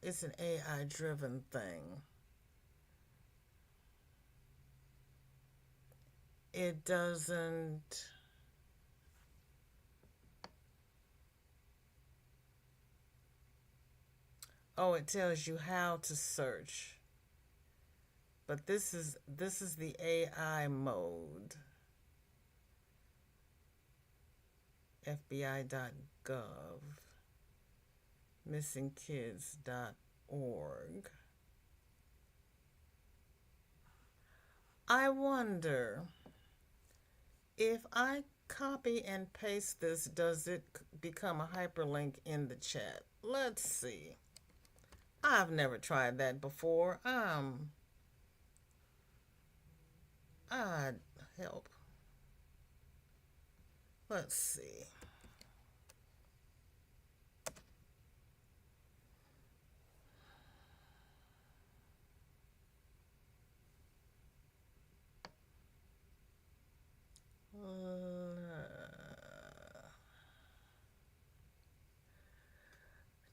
it's an AI driven thing. It doesn't. Oh, it tells you how to search. But this is the AI mode. FBI.gov. Missingkids.org. I wonder if I copy and paste this, does it become a hyperlink in the chat? Let's see. I've never tried that before. I'd help. Let's see.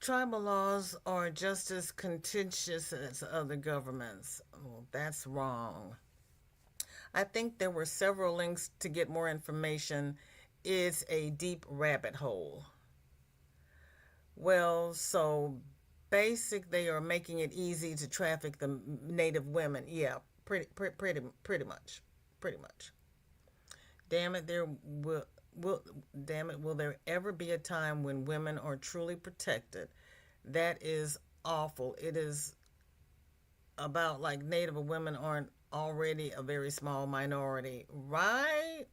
Tribal laws are just as contentious as other governments. Well, that's wrong. I think there were several links to get more information. It's a deep rabbit hole. Well, so they are making it easy to traffic the Native women. Yeah, pretty much. Damn it, will there ever be a time when women are truly protected? That is awful. It is about like Native women aren't already a very small minority, right?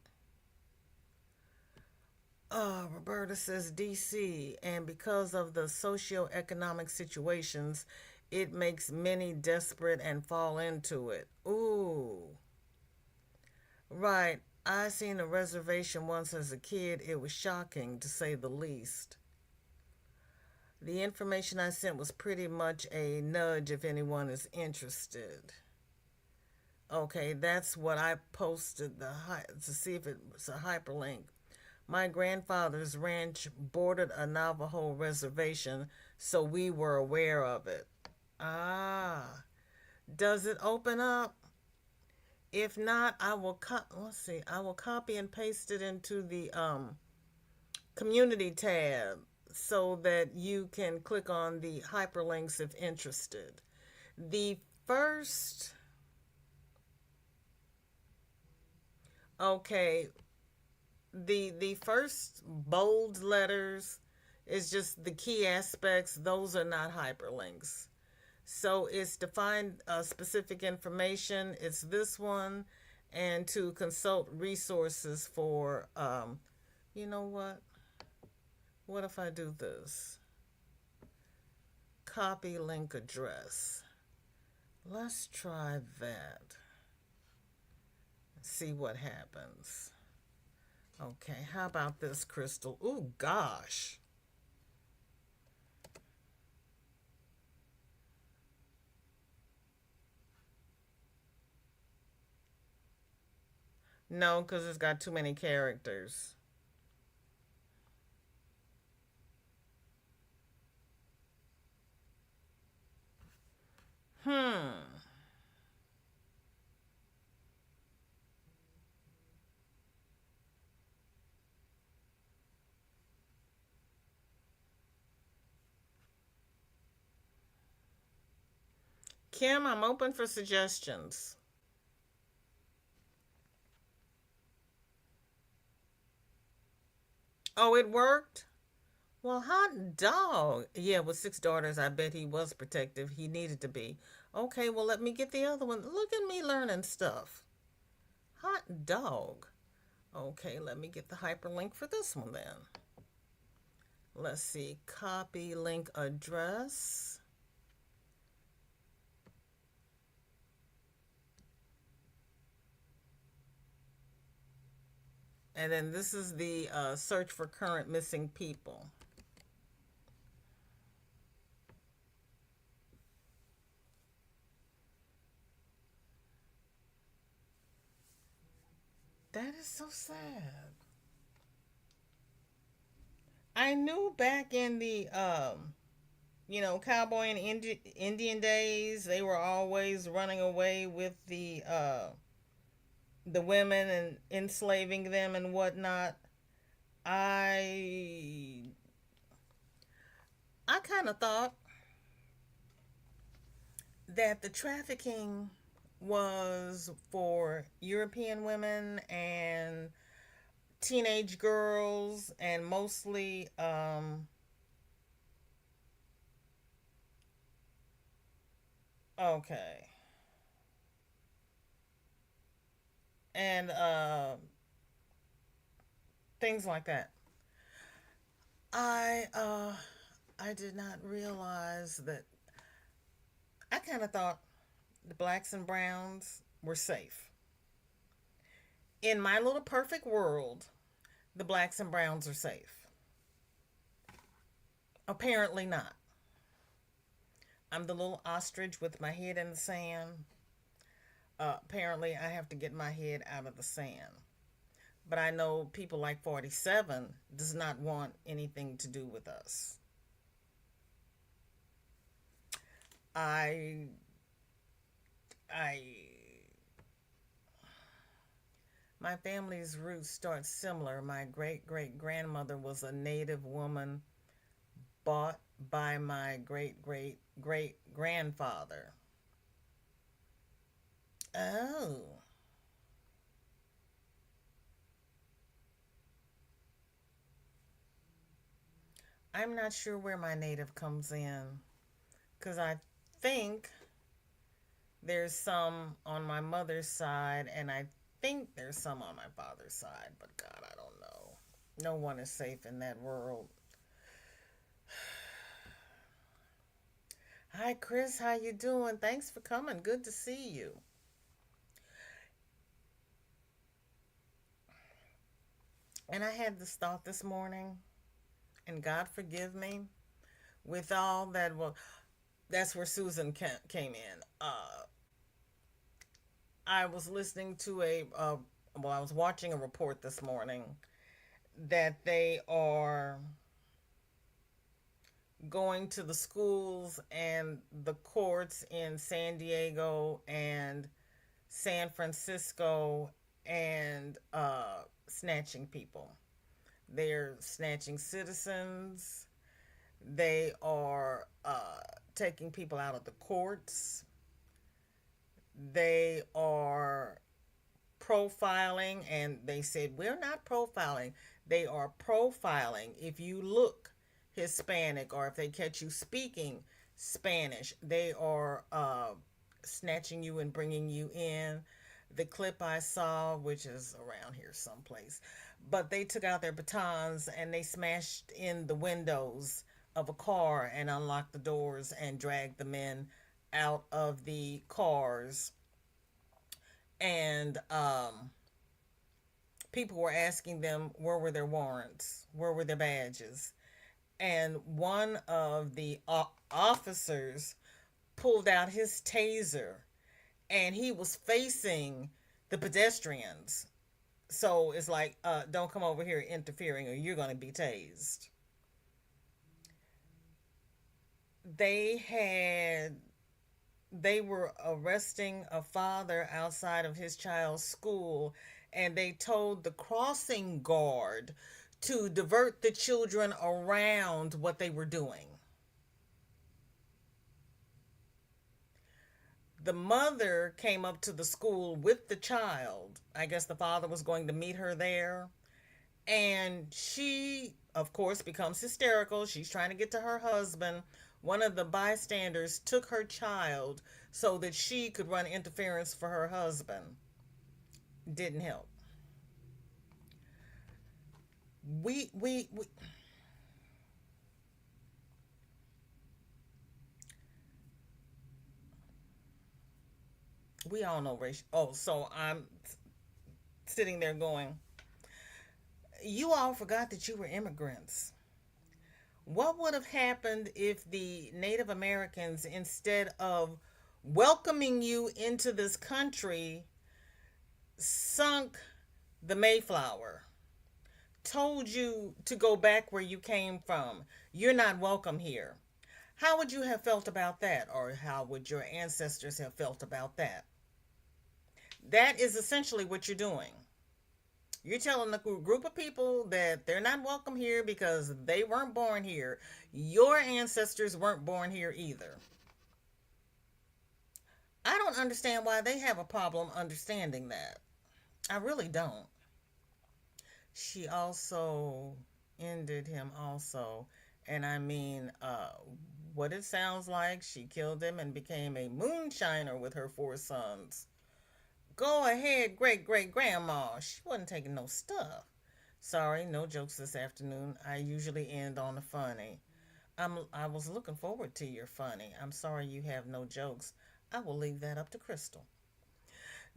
Roberta says DC, and because of the socioeconomic situations, it makes many desperate and fall into it. Ooh. Right. I seen a reservation once as a kid. It was shocking, to say the least. The information I sent was pretty much a nudge if anyone is interested. Okay, that's what I posted to see if it's a hyperlink. My grandfather's ranch bordered a Navajo reservation, so we were aware of it. Ah, does it open up? If not, I will copy and paste it into the community tab so that you can click on the hyperlinks if interested. The first the first bold letters is just the key aspects. Those are not hyperlinks. So it's to find specific information. It's this one, and to consult resources for, you know what? What if I do this? Copy link address. Let's try that. See what happens. Okay, how about this, Crystal? Ooh, gosh. No, because it's got too many characters. Kim, I'm open for suggestions. Oh, it worked? Well, hot dog. Yeah, with 6 daughters, I bet he was protective. He needed to be. Okay, well, let me get the other one. Look at me learning stuff. Hot dog. Okay, let me get the hyperlink for this one then. Let's see. Copy link address. And then this is the search for current missing people. That is so sad. I knew back in the cowboy and Indian days, they were always running away with the women and enslaving them and whatnot. I kind of thought that the trafficking was for European women and teenage girls, and mostly okay, and things like that. I did not realize that. I kind of thought the blacks and browns were safe. In my little perfect world, the blacks and browns are safe. Apparently not. I'm the little ostrich with my head in the sand. Apparently, I have to get my head out of the sand. But I know people like 47 does not want anything to do with us. My family's roots start similar. My great-great-grandmother was a native woman bought by my great-great-great-grandfather. Oh. I'm not sure where my native comes in, because I think there's some on my mother's side, and I think there's some on my father's side, but God, I don't know. No one is safe in that world. Hi, Chris. How you doing? Thanks for coming. Good to see you. And I had this thought this morning, and God forgive me, with all that, well, that's where Susan came in. I was listening to I was watching a report this morning that they are going to the schools and the courts in San Diego and San Francisco and snatching people. They're snatching citizens. They are taking people out of the courts. They are profiling, and they said, we're not profiling. They are profiling. If you look Hispanic, or if they catch you speaking Spanish, they are snatching you and bringing you in. The clip I saw, which is around here someplace, but they took out their batons and they smashed in the windows of a car and unlocked the doors and dragged the men out of the cars. And people were asking them, where were their warrants? Where were their badges? And one of the officers pulled out his taser, and he was facing the pedestrians. So it's like, don't come over here interfering or you're going to be tased. They were arresting a father outside of his child's school, and they told the crossing guard to divert the children around what they were doing. The mother came up to the school with the child. I guess the father was going to meet her there. And she, of course, becomes hysterical. She's trying to get to her husband. One of the bystanders took her child so that she could run interference for her husband. Didn't help. We all know racial. Oh, so I'm sitting there going, You all forgot that you were immigrants. What would have happened if the Native Americans, instead of welcoming you into this country, sunk the Mayflower, told you to go back where you came from? You're not welcome here. How would you have felt about that? Or how would your ancestors have felt about that? That is essentially what you're doing. You're telling a group of people that they're not welcome here because they weren't born here. Your ancestors weren't born here either. I don't understand why they have a problem understanding that. I really don't. She also ended him also. And I mean, what it sounds like, she killed him and became a moonshiner with her 4 sons. Go ahead, great grandma. She wasn't taking no stuff. Sorry, no jokes this afternoon. I usually end on a funny. I was looking forward to your funny. I'm sorry you have no jokes. I will leave that up to Crystal.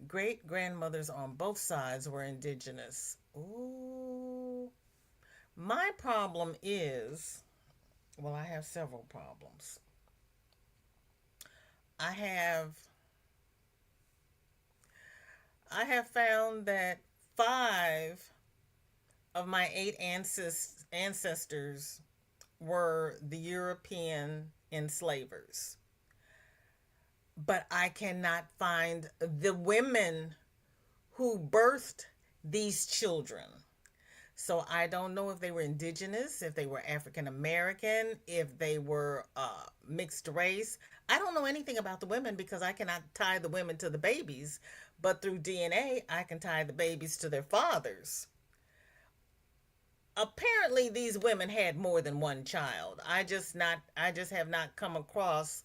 Great grandmothers on both sides were indigenous. Ooh. My problem is, well, I have several problems. I have found that 5 of my 8 ancestors were the European enslavers. But I cannot find the women who birthed these children. So I don't know if they were indigenous, if they were African American, if they were mixed race. I don't know anything about the women because I cannot tie the women to the babies. But through DNA, I can tie the babies to their fathers. Apparently, these women had more than one child. I just have not come across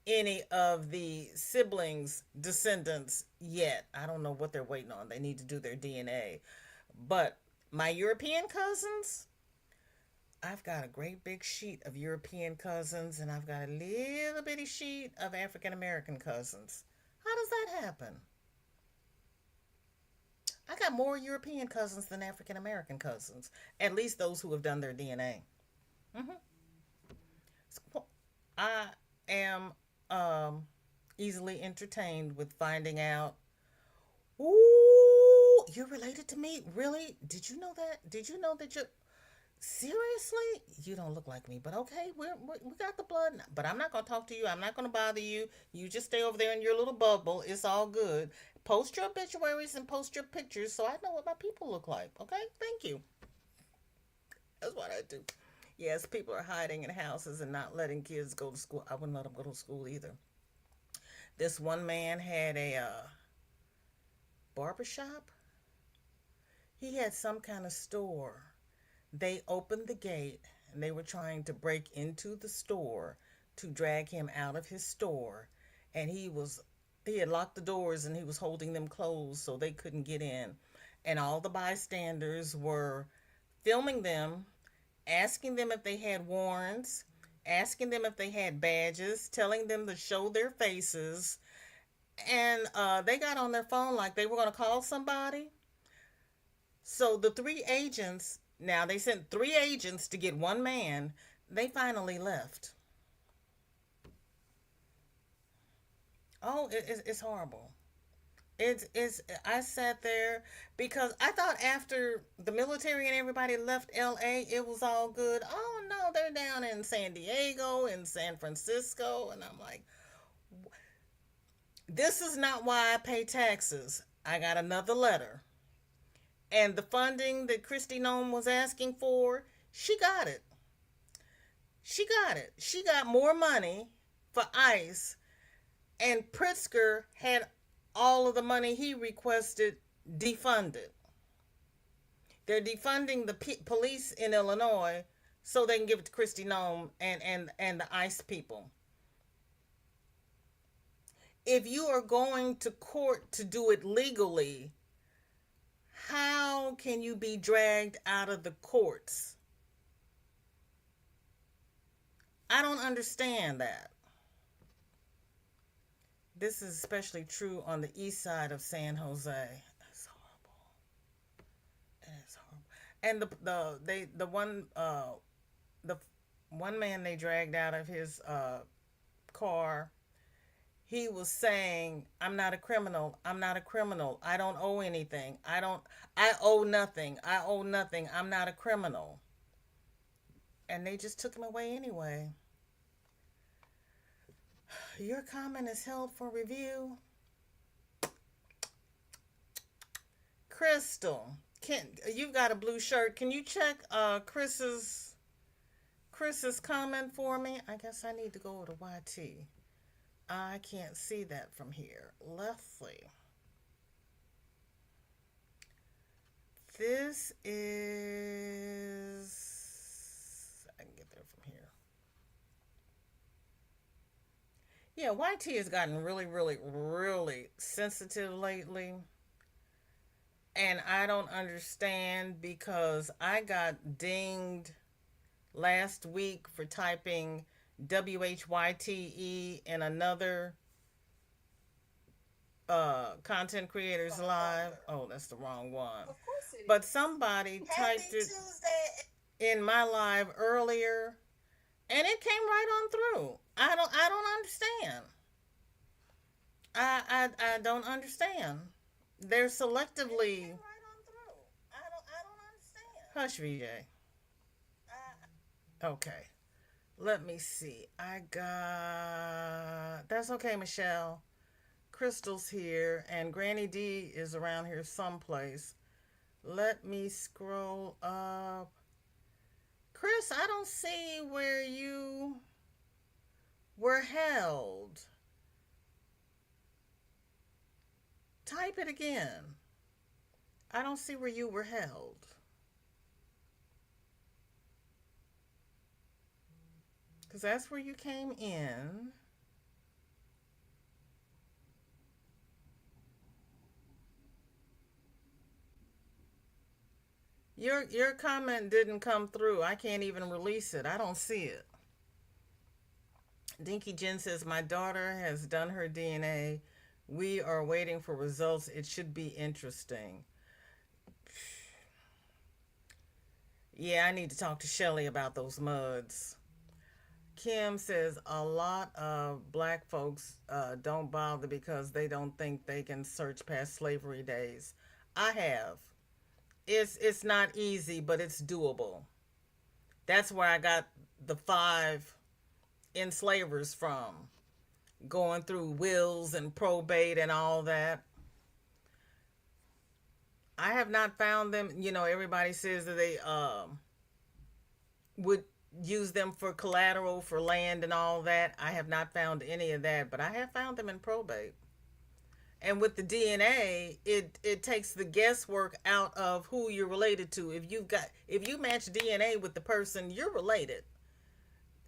any of the siblings' descendants yet. I don't know what they're waiting on. They need to do their DNA. But my European cousins, I've got a great big sheet of European cousins, and I've got a little bitty sheet of African American cousins. How does that happen? I got more European cousins than African American cousins. At least those who have done their DNA. I am easily entertained with finding out, ooh, you're related to me? Really? Did you know that? Did you know that you're... Seriously? You don't look like me, but okay, we got the blood. But I'm not going to talk to you. I'm not going to bother you. You just stay over there in your little bubble. It's all good. Post your obituaries and post your pictures so I know what my people look like. Okay? Thank you. That's what I do. Yes, people are hiding in houses and not letting kids go to school. I wouldn't let them go to school either. This one man had a barbershop. He had some kind of store. They opened the gate and they were trying to break into the store to drag him out of his store. And he had locked the doors and he was holding them closed so they couldn't get in. And all the bystanders were filming them, asking them if they had warrants, asking them if they had badges, telling them to show their faces. And they got on their phone like they were going to call somebody. So the 3 agents... Now, they sent 3 agents to get one man. They finally left. Oh, it's horrible. I sat there because I thought after the military and everybody left LA, it was all good. Oh, no, they're down in San Diego and San Francisco. And I'm like, this is not why I pay taxes. I got another letter. And the funding that Kristi Noem was asking for, she got it. She got it. She got more money for ICE. And Pritzker had all of the money he requested defunded. They're defunding the police in Illinois so they can give it to Kristi Noem and the ICE people. If you are going to court to do it legally, how can you be dragged out of the courts? I don't understand that. This is especially true on the east side of San Jose. It's horrible. It's horrible. And the one man they dragged out of his car, he was saying, "I'm not a criminal. I'm not a criminal. I don't owe anything. I owe nothing. I owe nothing. I'm not a criminal." And they just took him away anyway. Your comment is held for review. Crystal, you've got a blue shirt. Can you check Chris's comment for me? I guess I need to go to YT. I can't see that from here. Let's see. This is, I can get there from here. Yeah, YT has gotten really, really, really sensitive lately. And I don't understand, because I got dinged last week for typing WHYTE in another content creators live. Oh, that's the wrong one. But somebody typed it in my live earlier, and it came right on through. I don't understand. I don't understand. They're selectively. I don't understand. Hush, VJ. Okay. Let me see. That's okay, Michelle. Crystal's here, and Granny D is around here someplace. Let me scroll up. Chris, I don't see where you were held. Type it again. I don't see where you were held. Because that's where you came in. Your comment didn't come through. I can't even release it. I don't see it. Dinky Jen says, my daughter has done her DNA. We are waiting for results. It should be interesting. Yeah, I need to talk to Shelly about those MUDs. Kim says a lot of black folks don't bother because they don't think they can search past slavery days. I have. It's not easy, but it's doable. That's where I got the 5 enslavers from, going through wills and probate and all that. I have not found them. You know, everybody says that they would use them for collateral for land and all that. I have not found any of that, but I have found them in probate. And with the DNA, it takes the guesswork out of who you're related to. If you match DNA with the person, you're related.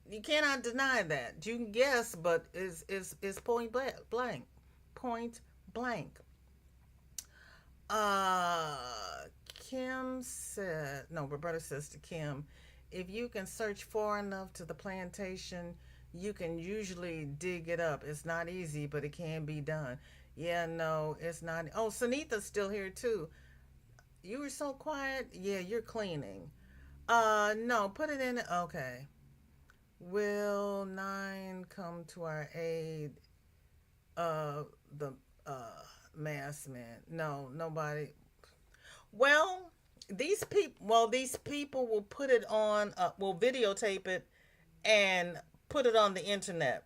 You cannot deny that. You can guess, but it's point blank. Point blank. Kim said, no, Roberta says to Kim, if you can search far enough to the plantation, you can usually dig it up. It's not easy, but it can be done. Yeah, no, it's not. Oh, Sunitha's still here too. You were so quiet. Yeah, you're cleaning. No, put it in. Okay. Will 9 come to our aid? The masked man. No, nobody. Well, these people will put it on. Will videotape it and put it on the internet.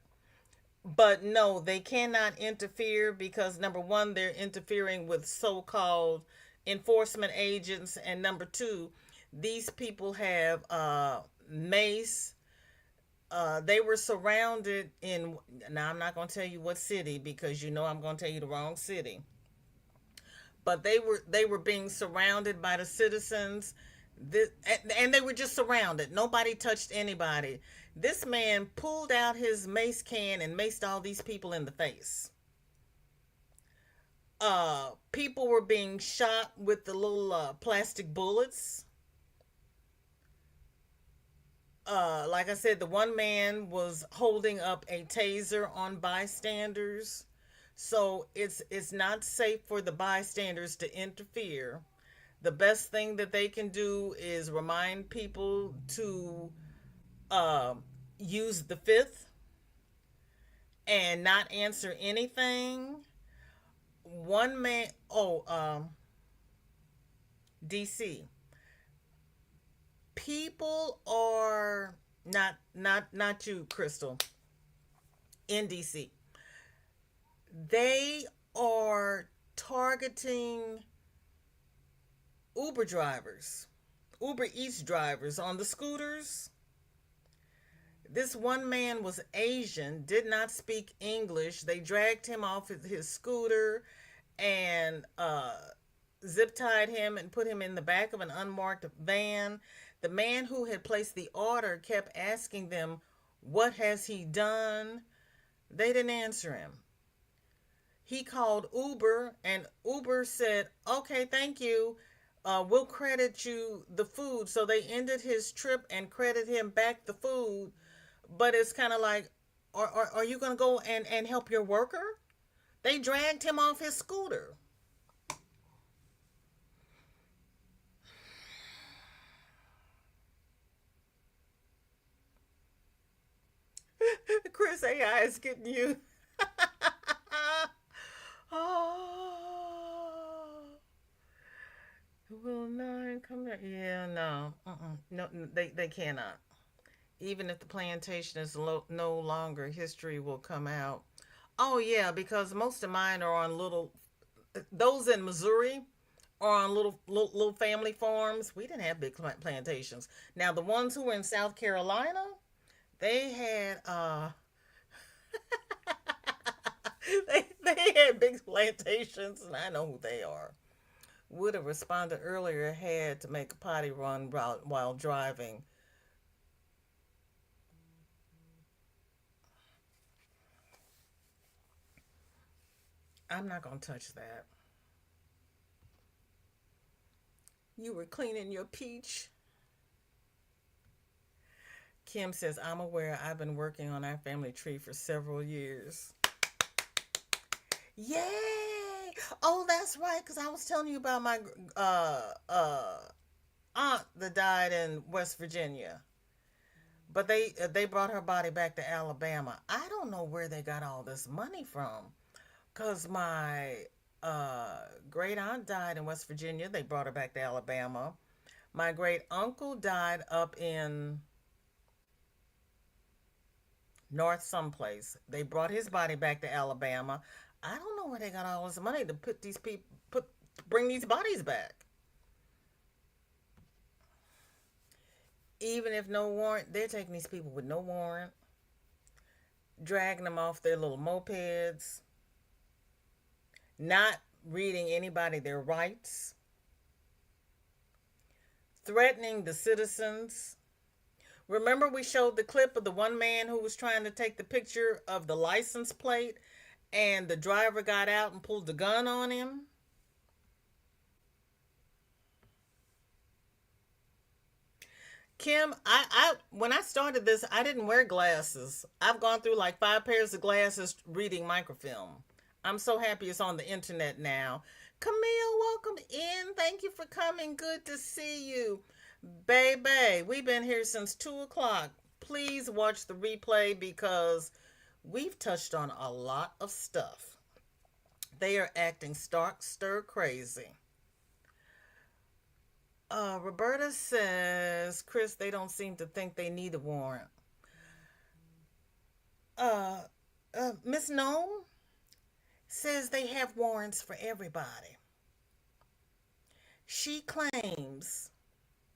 But no, they cannot interfere because, number one, they're interfering with so-called enforcement agents, and number two, these people have mace. They were surrounded in, now I'm not going to tell you what city because you know I'm going to tell you the wrong city. But they were being surrounded by the citizens, and they were just surrounded. Nobody touched anybody. This man pulled out his mace can and maced all these people in the face. People were being shot with the little plastic bullets. Like I said, the one man was holding up a taser on bystanders. So it's not safe for the bystanders to interfere. The best thing that they can do is remind people to use the fifth and not answer anything. One man, DC. People are not you, Crystal. In DC, they are targeting Uber drivers, Uber Eats drivers on the scooters. This one man was Asian, did not speak English. They dragged him off his scooter and zip tied him and put him in the back of an unmarked van. The man who had placed the order kept asking them, "What has he done?" They didn't answer him. He called Uber, and Uber said, "Okay, thank you. We'll credit you the food." So they ended his trip and credited him back the food. But it's kind of like, are you going to go and help your worker? They dragged him off his scooter. Chris AI is getting you. Oh. Will nine come there? Yeah, no. No, they cannot. Even if the plantation is no longer, history will come out. Oh, yeah, because most of mine are on those in Missouri are on little family farms. We didn't have big plantations. Now, the ones who were in South Carolina, they had, they had big plantations, and I know who they are. Would have responded earlier, had to make a potty run while driving. I'm not going to touch that. You were cleaning your peach. Kim says, "I'm aware. I've been working on our family tree for several years." Yay! Oh, that's right, because I was telling you about my aunt that died in West Virginia. But they brought her body back to Alabama. I don't know where they got all this money from. Because my great aunt died in West Virginia. They brought her back to Alabama. My great uncle died up in North someplace. They brought his body back to Alabama. I don't know where they got all this money to bring these bodies back. Even if no warrant, they're taking these people with no warrant, dragging them off their little mopeds, not reading anybody their rights, threatening the citizens. Remember we showed the clip of the one man who was trying to take the picture of the license plate and the driver got out and pulled the gun on him? Kim, I when I started this, I didn't wear glasses. I've gone through like 5 pairs of glasses reading microfilm. I'm so happy it's on the internet now. Camille, welcome in. Thank you for coming. Good to see you. Baby, we've been here since 2 o'clock. Please watch the replay because we've touched on a lot of stuff. They are acting stir crazy. Roberta says, Chris, they don't seem to think they need a warrant. Miss Gnome says they have warrants for everybody. She claims,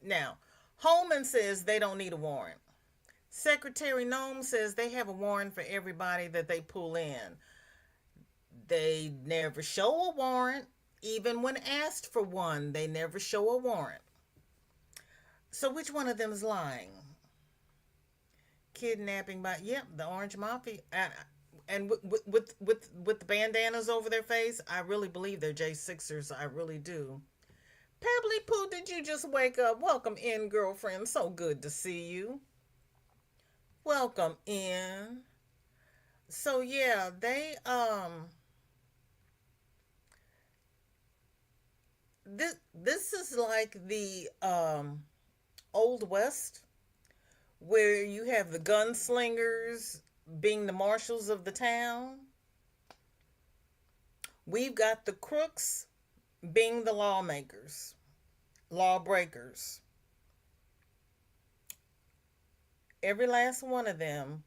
now, Holman says they don't need a warrant. Secretary Gnome says they have a warrant for everybody that they pull in. They never show a warrant. Even when asked for one, they never show a warrant. So which one of them is lying? Kidnapping by, the Orange Mafia. And with the bandanas over their face, I really believe they're J6ers. I really do. Pebbly Pooh, did you just wake up? Welcome in, girlfriend. So good to see you. Welcome in. So yeah, this is like the Old West, where you have the gunslingers being the marshals of the town. We've got the crooks being the lawmakers, lawbreakers. Every last one of them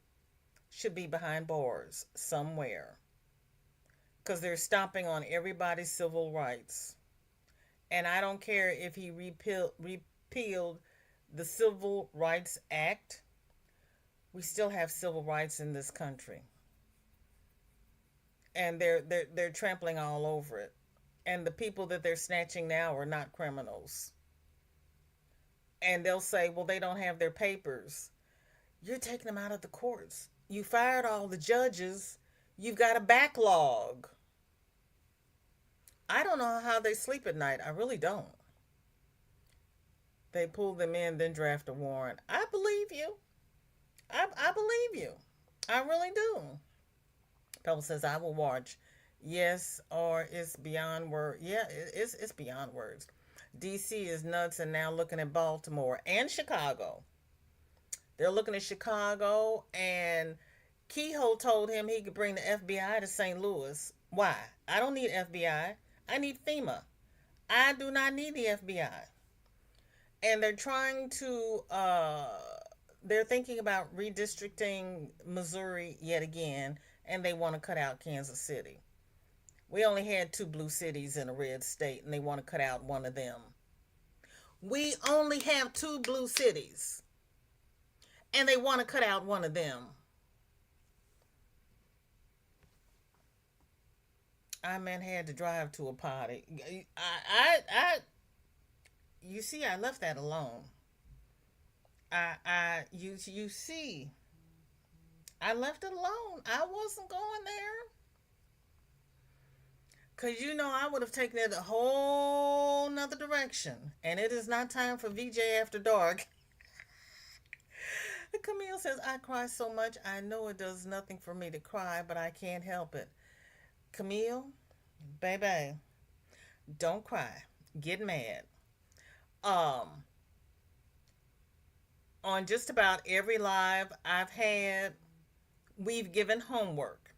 should be behind bars somewhere, because they're stomping on everybody's civil rights. And I don't care if he repealed the Civil Rights Act. We still have civil rights in this country, and they're trampling all over it. And the people that they're snatching now are not criminals. And they'll say, well, they don't have their papers. You're taking them out of the courts. You fired all the judges. You've got a backlog. I don't know how they sleep at night. I really don't. They pull them in, then draft a warrant. I believe you. I believe you. I really do. Pebble says, I will watch. Yes, or it's beyond word. Yeah, it's beyond words. DC is nuts, and now looking at Baltimore and Chicago. They're looking at Chicago, and Kehoe told him he could bring the FBI to St. Louis. Why? I don't need FBI. I need FEMA. I do not need the FBI. And they're trying to, they're thinking about redistricting Missouri yet again, and they want to cut out Kansas City. We only had 2 blue cities in a red state, and they want to cut out one of them. We only have 2 blue cities, and they want to cut out one of them. I man had to drive to a party. You see, I left that alone. You see, I left it alone. I wasn't going there. Because, I would have taken it a whole nother direction. And it is not time for VJ After Dark. Camille says, I cry so much. I know it does nothing for me to cry, but I can't help it. Camille, baby, don't cry. Get mad. On just about every live I've had, we've given homework.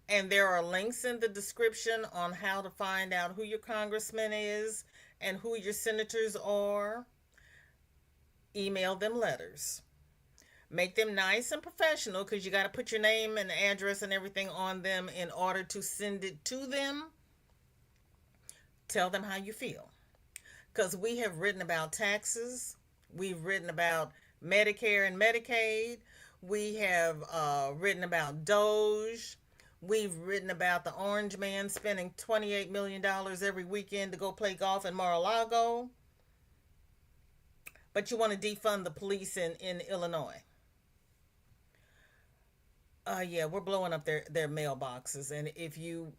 And there are links in the description on how to find out who your congressman is and who your senators are. Email them letters. Make them nice and professional, because you got to put your name and address and everything on them in order to send it to them. Tell them how you feel. Because we have written about taxes. We've written about Medicare and Medicaid. We have written about Doge. We've written about the orange man spending $28 million every weekend to go play golf in Mar-a-Lago. But you want to defund the police in Illinois. Yeah, we're blowing up their mailboxes. And if you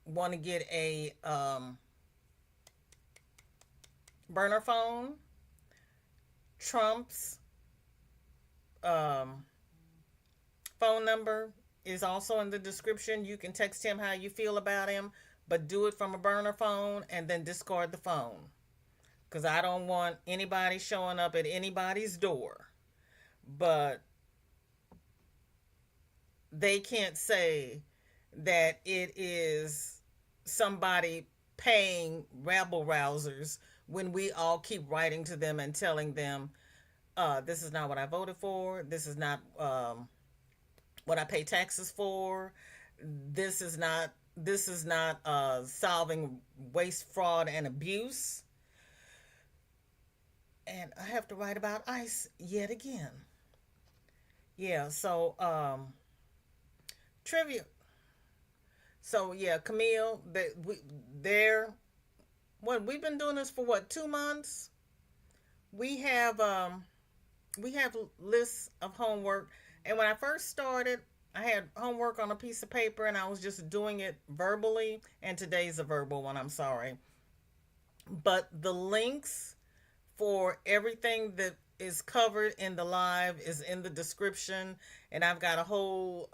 want to get a burner phone, Trump's phone number is also in the description. You can text him how you feel about him, but do it from a burner phone and then discard the phone. Because I don't want anybody showing up at anybody's door. But they can't say that it is somebody paying rabble-rousers when we all keep writing to them and telling them, this is not what I voted for. This is not what I pay taxes for. This is not solving waste, fraud, and abuse. And I have to write about ICE yet again. Yeah, so trivia. So yeah, Camille, we've been doing this for 2 months. We have lists of homework. And when I first started, I had homework on a piece of paper and I was just doing it verbally. And today's a verbal one, I'm sorry. But the links for everything that is covered in the live is in the description. And I've got a whole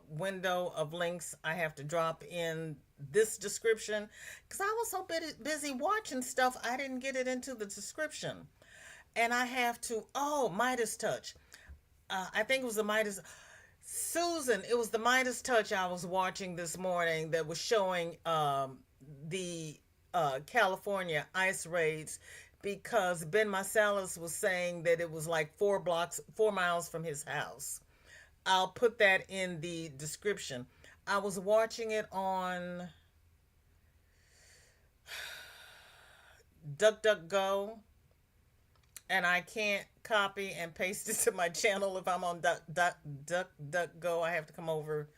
window of links I have to drop in this description because I was so busy watching stuff, I didn't get it into the description. And I have to, Midas touch. I think it was the Midas. Susan, it was the Midas touch I was watching this morning that was showing the California ice raids because Ben Marsalis was saying that it was like 4 miles from his house. I'll put that in the description. I was watching it on DuckDuckGo, and I can't copy and paste it to my channel if I'm on DuckDuckGo. I have to come over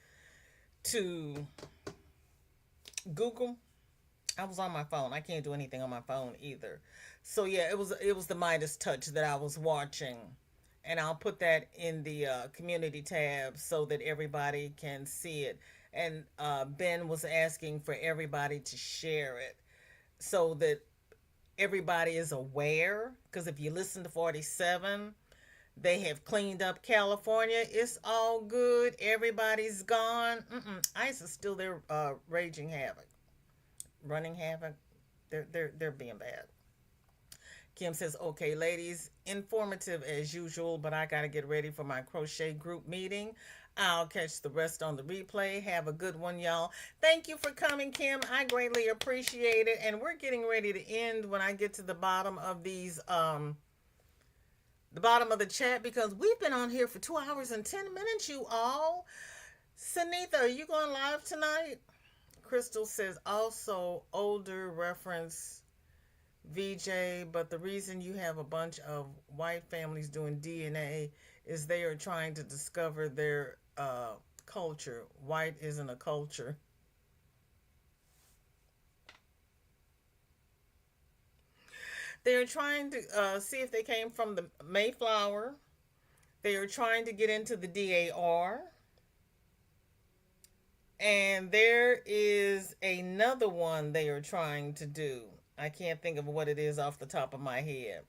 to Google. I was on my phone. I can't do anything on my phone either. So yeah, it was the Midas touch that I was watching. And I'll put that in the community tab so that everybody can see it. And Ben was asking for everybody to share it so that everybody is aware. Because if you listen to 47, they have cleaned up California. It's all good. Everybody's gone. ICE is still there raging havoc, running havoc. They're being bad. Kim says, okay, ladies, informative as usual, but I got to get ready for my crochet group meeting. I'll catch the rest on the replay. Have a good one, y'all. Thank you for coming, Kim. I greatly appreciate it. And we're getting ready to end when I get to the bottom of these, the bottom of the chat, because we've been on here for 2 hours and 10 minutes, you all. Sunitha, are you going live tonight? Crystal says, also older reference VJ, but the reason you have a bunch of white families doing DNA is they are trying to discover their culture. White isn't a culture. They're trying to see if they came from the Mayflower. They are trying to get into the DAR. And there is another one they are trying to do. I can't think of what it is off the top of my head.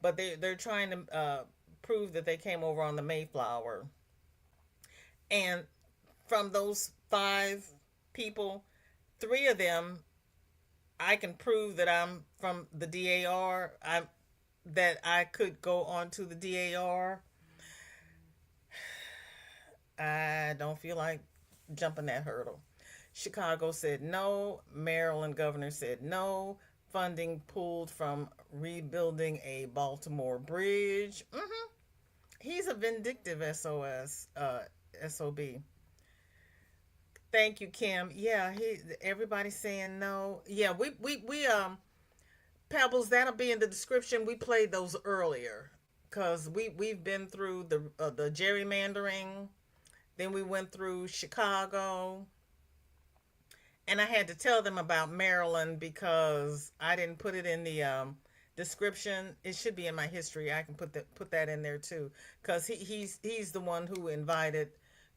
But they're trying to prove that they came over on the Mayflower. And from those 5 people, 3 of them, I can prove that I'm from the DAR. That I could go onto the DAR. I don't feel like jumping that hurdle. Chicago said no. Maryland governor said no. Funding pulled from rebuilding a Baltimore bridge. He's a vindictive SOB. Thank you, Kim. Yeah, everybody's saying no. Yeah, we Pebbles, that'll be in the description. We played those earlier because we've been through the gerrymandering. Then we went through Chicago. And I had to tell them about Maryland because I didn't put it in the description. It should be in my history. I can put that in there too, because he's the one who invited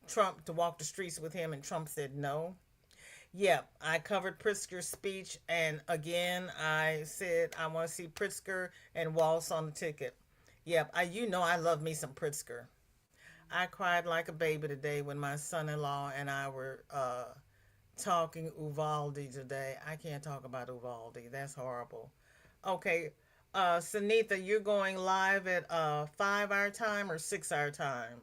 Trump to walk the streets with him, and Trump said no. Yep, I covered Pritzker's speech, and again I said I want to see Pritzker and Waltz on the ticket. Yep, I love me some Pritzker. I cried like a baby today when my son-in-law and I were talking Uvalde today. I can't talk about Uvalde. That's horrible. Okay, Sunitha, you're going live at 5 our time or 6 our time?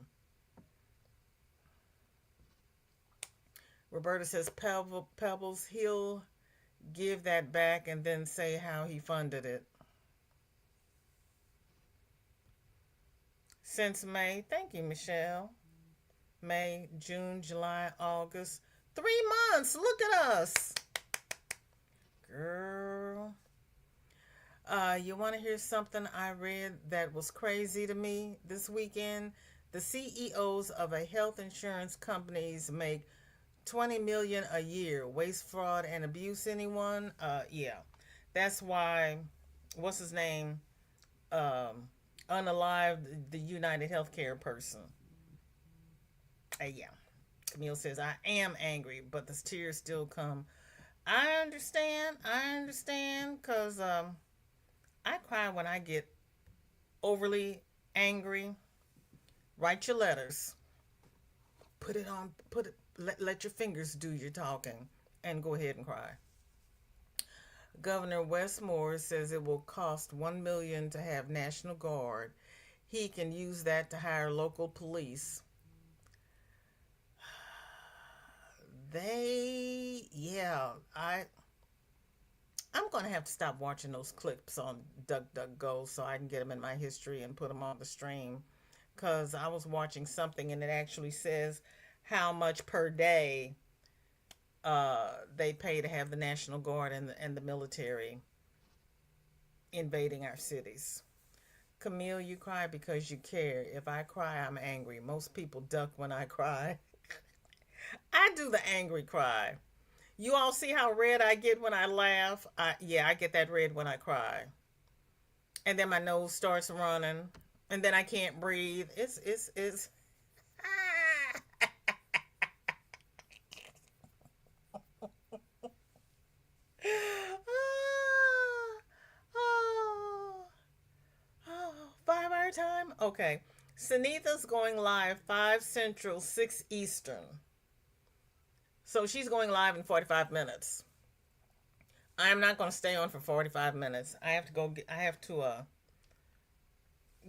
Roberta says Pebbles, he'll give that back and then say how he funded it. Since May, thank you, Michelle. May, June, July, August. 3 months. Look at us. Girl. You want to hear something I read that was crazy to me this weekend? The CEOs of a health insurance companies make $20 million a year. Waste, fraud, and abuse, anyone? Yeah. That's why, what's his name? Unalived the United Healthcare person. Yeah. Camille says, I am angry, but the tears still come. I understand, because I cry when I get overly angry. Write your letters. Let your fingers do your talking. and go ahead and cry. Governor Westmore says it will cost $1 million to have National Guard. He can use that to hire local police. I'm going to have to stop watching those clips on DuckDuckGo so I can get them in my history and put them on the stream. Because I was watching something and it actually says how much per day they pay to have the National Guard and the military invading our cities. Camille, you cry because you care. If I cry, I'm angry. Most people duck when I cry. I do the angry cry. You all see how red I get when I laugh? I get that red when I cry. And then my nose starts running. And then I can't breathe. It's Oh, 5 hour time? Okay. Sunitha's going live 5 Central, 6 Eastern. So she's going live in 45 minutes. I am not going to stay on for 45 minutes. I have to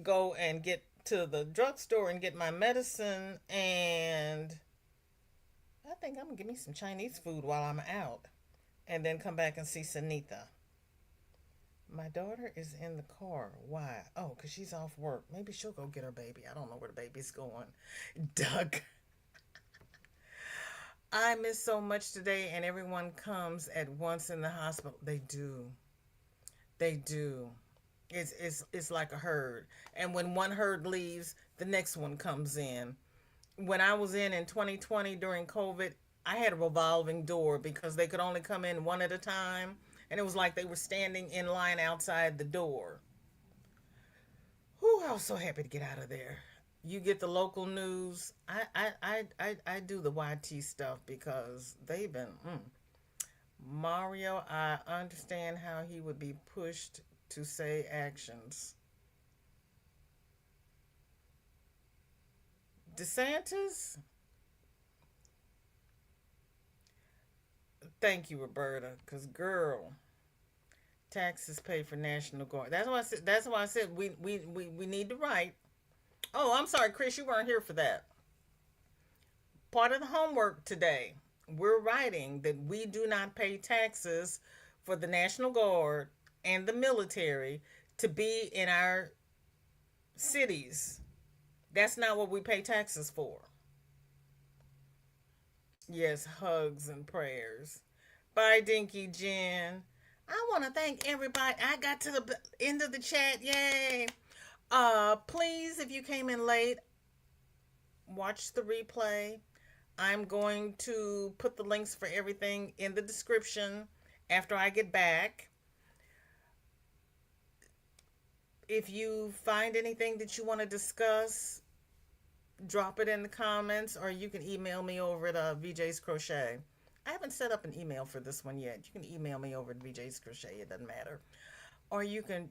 go and get to the drugstore and get my medicine, and I think I'm going to get me some Chinese food while I'm out and then come back and see Sunitha. My daughter is in the car. Why? Oh, because she's off work. Maybe she'll go get her baby. I don't know where the baby's going. Doug. I miss so much today, and everyone comes at once in the hospital. They do. It's like a herd. And when one herd leaves, the next one comes in. When I was in 2020 during COVID, I had a revolving door because they could only come in one at a time. And it was like they were standing in line outside the door. Whew, I was so happy to get out of there. You get the local news. I do the YT stuff because they've been... Mario, I understand how he would be pushed to say actions. DeSantis? Thank you, Roberta, because girl, taxes pay for National Guard. That's why I said we need to write. Oh, I'm sorry, Chris, you weren't here for that. Part of the homework today, we're writing that we do not pay taxes for the National Guard and the military to be in our cities. That's not what we pay taxes for. Yes, hugs and prayers. Bye, Dinky Jen. I want to thank everybody. I got to the end of the chat. Yay. Please, if you came in late, watch the replay. I'm going to put the links for everything in the description after I get back. If you find anything that you want to discuss, drop it in the comments, or you can email me over at VJ's Crochet. I haven't set up an email for this one yet. You can email me over at VJ's Crochet. It doesn't matter. Or you can,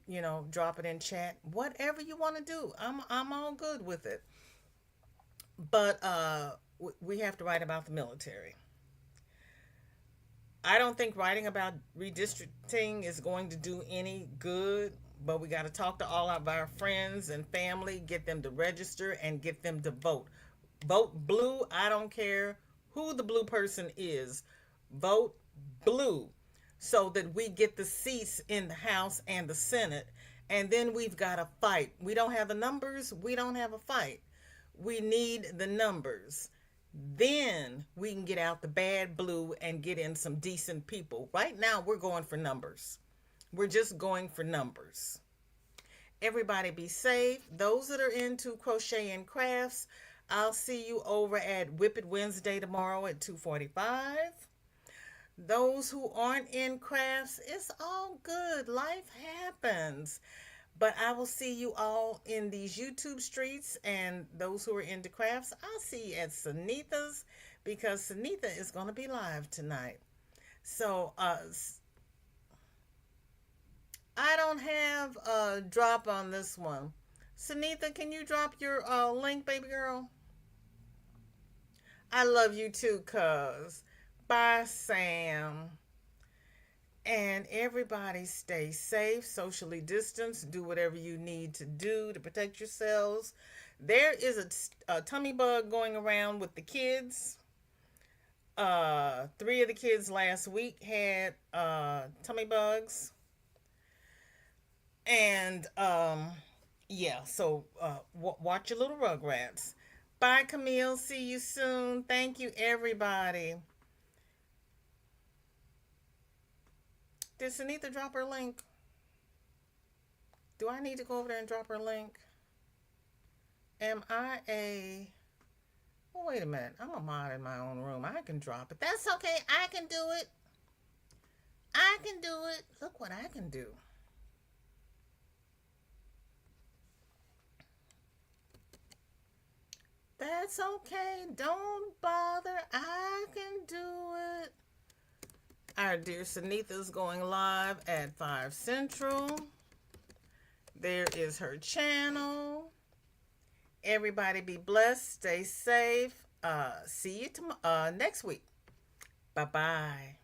drop it in chat. Whatever you want to do. I'm all good with it. But we have to write about the military. I don't think writing about redistricting is going to do any good, but we got to talk to all of our friends and family, get them to register and get them to vote. Vote blue. I don't care who the blue person is. Vote blue so that we get the seats in the House and the Senate. And then we've got to fight. We don't have the numbers. We don't have a fight. We need the numbers. Then we can get out the bad blue and get in some decent people. Right now, we're going for numbers. We're just going for numbers. Everybody be safe. Those that are into crochet and crafts, I'll see you over at Whip It Wednesday tomorrow at 2:45. Those who aren't in crafts, it's all good. Life happens. But I will see you all in these YouTube streets, and those who are into crafts, I'll see you at Sunitha's because Sunitha is going to be live tonight. So, I don't have a drop on this one. Sunitha, can you drop your link, baby girl? I love you too, cuz. Bye, Sam. And everybody stay safe, socially distanced, do whatever you need to do to protect yourselves. There is a tummy bug going around with the kids. 3 of the kids last week had tummy bugs. And yeah, so watch your little rugrats. Bye, Camille. See you soon. Thank you, everybody. Did Sunitha drop her link? Do I need to go over there and drop her link? Am I a... Oh, wait a minute. I'm a mod in my own room. I can drop it. That's okay. I can do it. I can do it. Look what I can do. That's okay. Don't bother. I can do it. Our dear Sunitha's going live at 5 Central. There is her channel. Everybody be blessed. Stay safe. See you next week. Bye-bye.